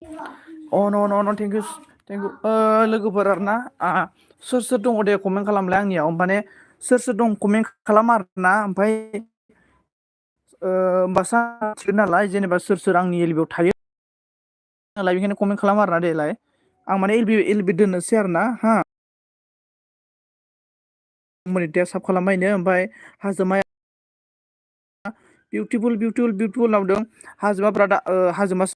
अ थेंक इउ थेंक इउ लोगोफोर आरोना सोर सोर दङ दे कमेन्ट खालामलाय आंनियाव माने सोर सोर दं कमेन्ट खालाम आरोना ओमफ्राय होमबासो आं मिथिगोन नालाय जेनेबा सोर सोर आंनि एलबियाव थायो नालाय बेखायनो कमेन्ट खालाम आरोना देलाय आं माने एलबि दोननोसै आरोना हा मोनिटाइज साब खालामबायनो ओमफ्राय हाजोमाया बिउटिफुल बिउटिफुल बिउटिफुल लावदों हाजोमा ब्रादा हाजोमा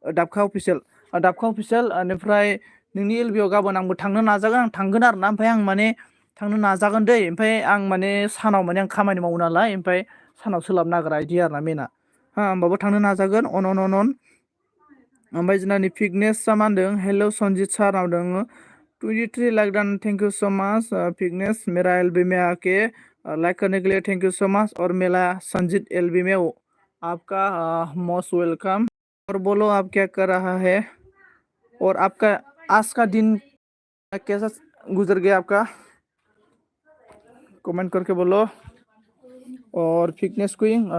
दाबखा अफिसियेल बेनिफ्राय नोंनि एलबियाव गाबोन आंबो थांनो नाजागोन आं थांगोन आरोना ओमफ्राय आं माने थांनो नाजागोन दै ओमफ्राय आं माने सानाव माने आं खामानि मावो नालाय ओमफ्राय सानाव सोलाबनो नागिरा बिदि आरोना मेना होमबाबो थांनो नाजागोन अन ओमफ्राय जोंना नै फिटनेसा मा होनदों हेल' सनजित सार होनदों 23 like Don thank you so much fitness मेरा एलबी में आके लाइक करने के लिए थैंक यू सो मच और मेरा संजीत एलबी में आपका मोस्ट वेलकम और बोलो आप क्या कर रहा है और आपका आज का दिन कैसा गुजर गया आपका कमेंट करके बोलो और फिटनेस क्वीन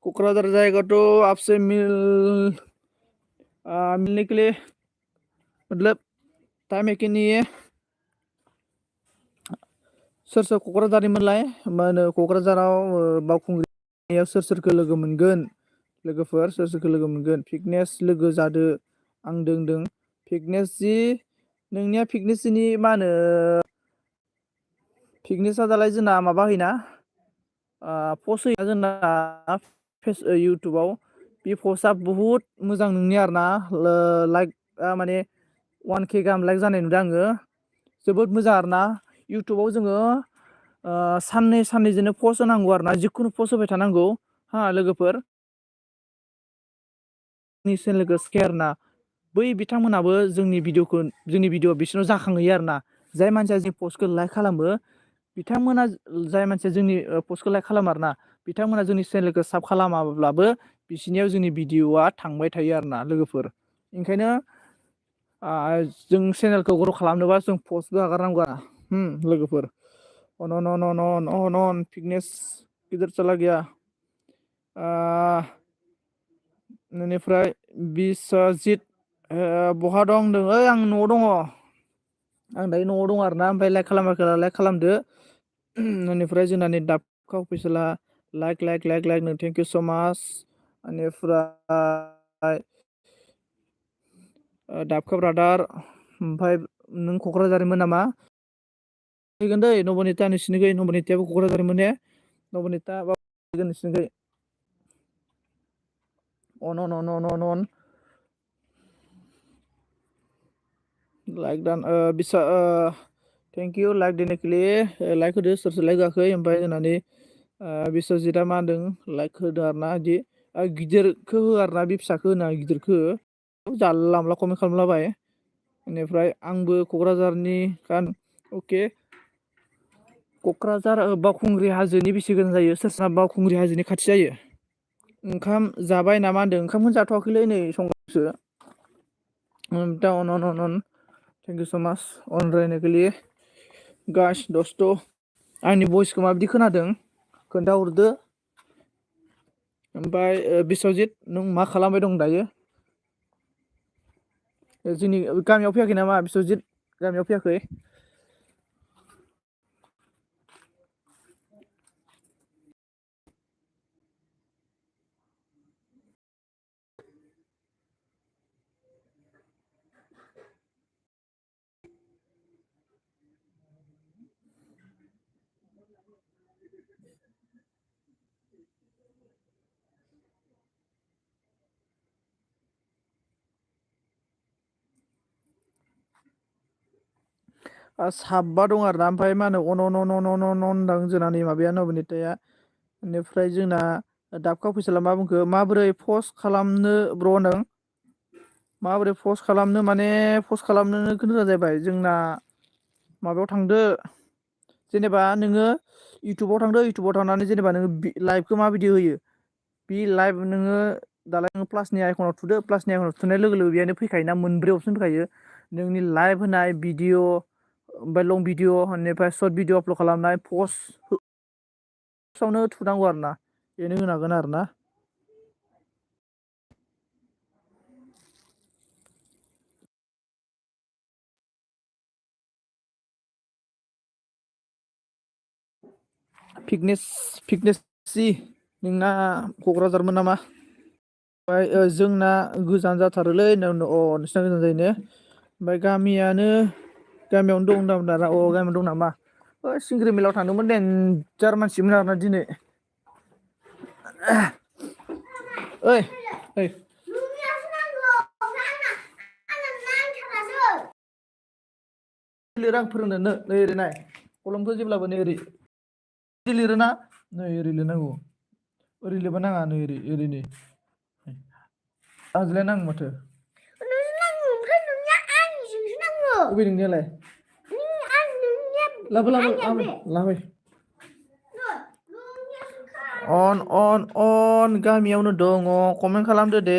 कक्राझार जाएगा तो आपसे मिलने के लिए मतलब टाइम है कि नहीं है सोर सोर क'क्राझारिमोनलाय मा होनो क'क्राझाराव बावखुंग्रियाव सोर सोरखौ लोगो मोनगोन लोगोफोर सोर सोरखौ लोगो मोनगोन फिटनेस लोगो जादो आं दोंदों फिटनेस जि नोंनिया फिटनेस जिनि मा होनो फिटनेसा दालाय जोंना माबा होयोना पस्ट होयोना जोंना इउटुबाव बे पस्टआ बुहुत मोजां नोंनि आरोना लाइक माने 1K गाहाम लाइक जानाय नुदों आङो जोबोद मोजां आरोना इउटुबाव जोङो साननैजोंनो पस्ट होनांगौ आरोना जिखुनु पस्ट होबाय थानांगौ हा लोगोफोर नि चेनेलखौ स्केयारना बै बिथांमोनाबो जोंनि भिडिअ बिसोरनाव जाखांहैयो आरोना जाय मानसिया जों पस्टखौ लाइक खालामो बिथांमोना जाय मानसिया जोंनि पस्टखौ लाइक खालामो आरोना बिथांमोना जोंनि चेनेलखौ साब खालामाब्लाबो बिसोरनियाव जोंनि भिडिअआ थांबाय थायो आरोना लोगोफोर ओंखायनो जों चेनेलखौ ग्र' खालामनोबा जों पस्टबो आगारनांगौ आरो लोगोफोर अन फिटनेस किधर चला गया बेनिफ्राय बिस्वजित बहा दं होनदों ओइ आं न'आव दङ आं दायो न'आव दं आरोना ओमफ्राय लाइक खालामाखै लाइक खालामदो बेनिफ्राय जोंना नै दाबखा अफिसियेला लाइक नो थेंक इउ स' माच बेनिफ्राय दाबखा ब्रादार ओमफ्राय नों क'क्राझारिमोन नामा फैगोन दै नबनिता नोंसिनिखै नबनितायाबो क'क्राझारिमोन ने नबनिता फैगोन नोंसिनिखै अन लाइक दान थेंक इउ लाइक देने के लिए लाइक होदो सोर सोर लाइक होआखै ओमफ्राय होनानै बिस्वजितआ मा होनदों लाइक होदो आरोना बिदि गिदिरखौ हो आरोना बे फिसाखौ होना गिदिरखौ हो जानला मोनला कमेन्ट खालामलाबाय बेनिफ्राय आंबो क'क्राझारनि अके क'क्राझार बावखुंग्रि हाजोनि बेसे गोजान जायो सोरसा बावखुंग्रि हाजोनि खाथि जायो ओंखाम जाबाय नामा होनदों ओंखामखौनो जाथ'वाखैलै नै संगासिनोसो अन थेंक इउ स' माच अन रहने के लिए गाइस दोस्त' आंनि भइसखौ माबायदि खोनादों खोन्थाहरदो ओमफ्राय बिस्वजित नों मा खालामबाय दं दायो जोंनि गामियाव फैयाखै नामा बिस्वजित गामियाव फैयाखै साबा दं आरोना ओमफ्राय मा होनो अन होनदां जोंना नै माबाया नबनिताया बेनिफ्राय जोंना दाबखा अफिसियेला मा बुंखो माबोरै पस्ट खालामनो ब्र' होनदों माबोरै पस्ट खालामनो माने पस्ट खालामनोनो गोनां जाहैबाय जोंना माबायाव थांदो जेनेबा नोङो इउटुबाव थांनानै जेनेबा नोङो लाइभखौ माबायदि होयो बे लाइभ नोङो दालाय नोङो प्लासनि आइकनाव थुदो प्लासनि आइकनाव थुनाय लोगो लोगो बेयावनो फैखायोना मोनब्रै अपसन फैखायो नोंनि लाइभ होनाय भिडिअ ओमफ्राय लं भिडिअ बेनिफ्राय सर्ट भिडिअ आपल'ड खालामनाय पस्टआवनो थुनांगौ आरोना बेनो होनो हागोन आरोना फिटनेसि नोंना क'क्राझारमोन नामा? ओमफ्राय जोंना गोजान जाथारोलै नोंसिना गोजान जायो ने? ओमफ्राय गामियावनो दं होनदों दा गामियावनो दं नामा? सिंग्रि मिलाव थांदोंमोन देनजार मानसिमोन आरोना दिनै। ओइ ओइ लिर आं फोरोंनो नै ओरै नाय कलमखौ जेब्लाबो नै ओरै लिरोना नै ओरै लिरनांगौ ओरै लिरबा नाङा नै ओरै नै आंजोंलाय नाङो माथो अबे नोंनियालाय लाबो अन गामियावनो दङ कमेन्ट खालामदो दे।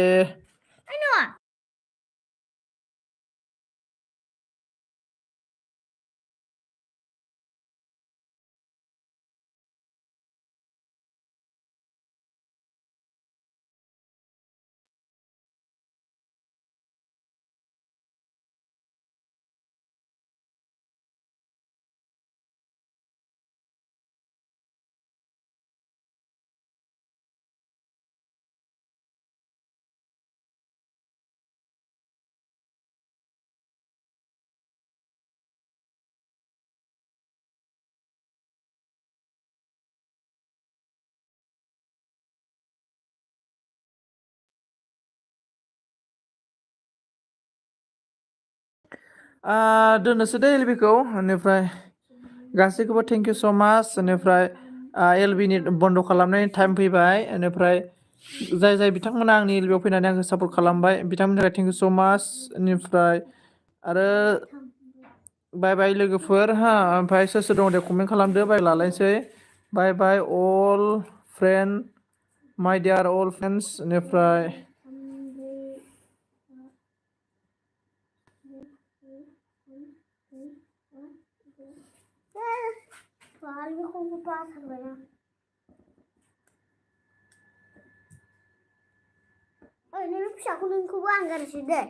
दोननोसै दे एलबिखौ बेनिफ्राय गासैखौबो थेंक इउ स' माच बेनिफ्राय एलबिनि बन्द' खालामनायनि टाइम फैबाय बेनिफ्राय जाय बिथांमोना आंनि एलबियाव फैनानै आंखौ सापर्ट खालामबाय बिथांमोननि थाखाय थेंक इउ स' माच बेनिफ्राय आरो बाय बाय लोगोफोर ओमफ्राय सोर सोर दङ दे कमेन्ट खालामदो बाय लालायसै बाय बाय अल फ्रेन्ड माइ डियार अल फ्रेन्डस बेनिफ्राय नों फिसाखौ नोंखौबो आं गाज्रिसो दे।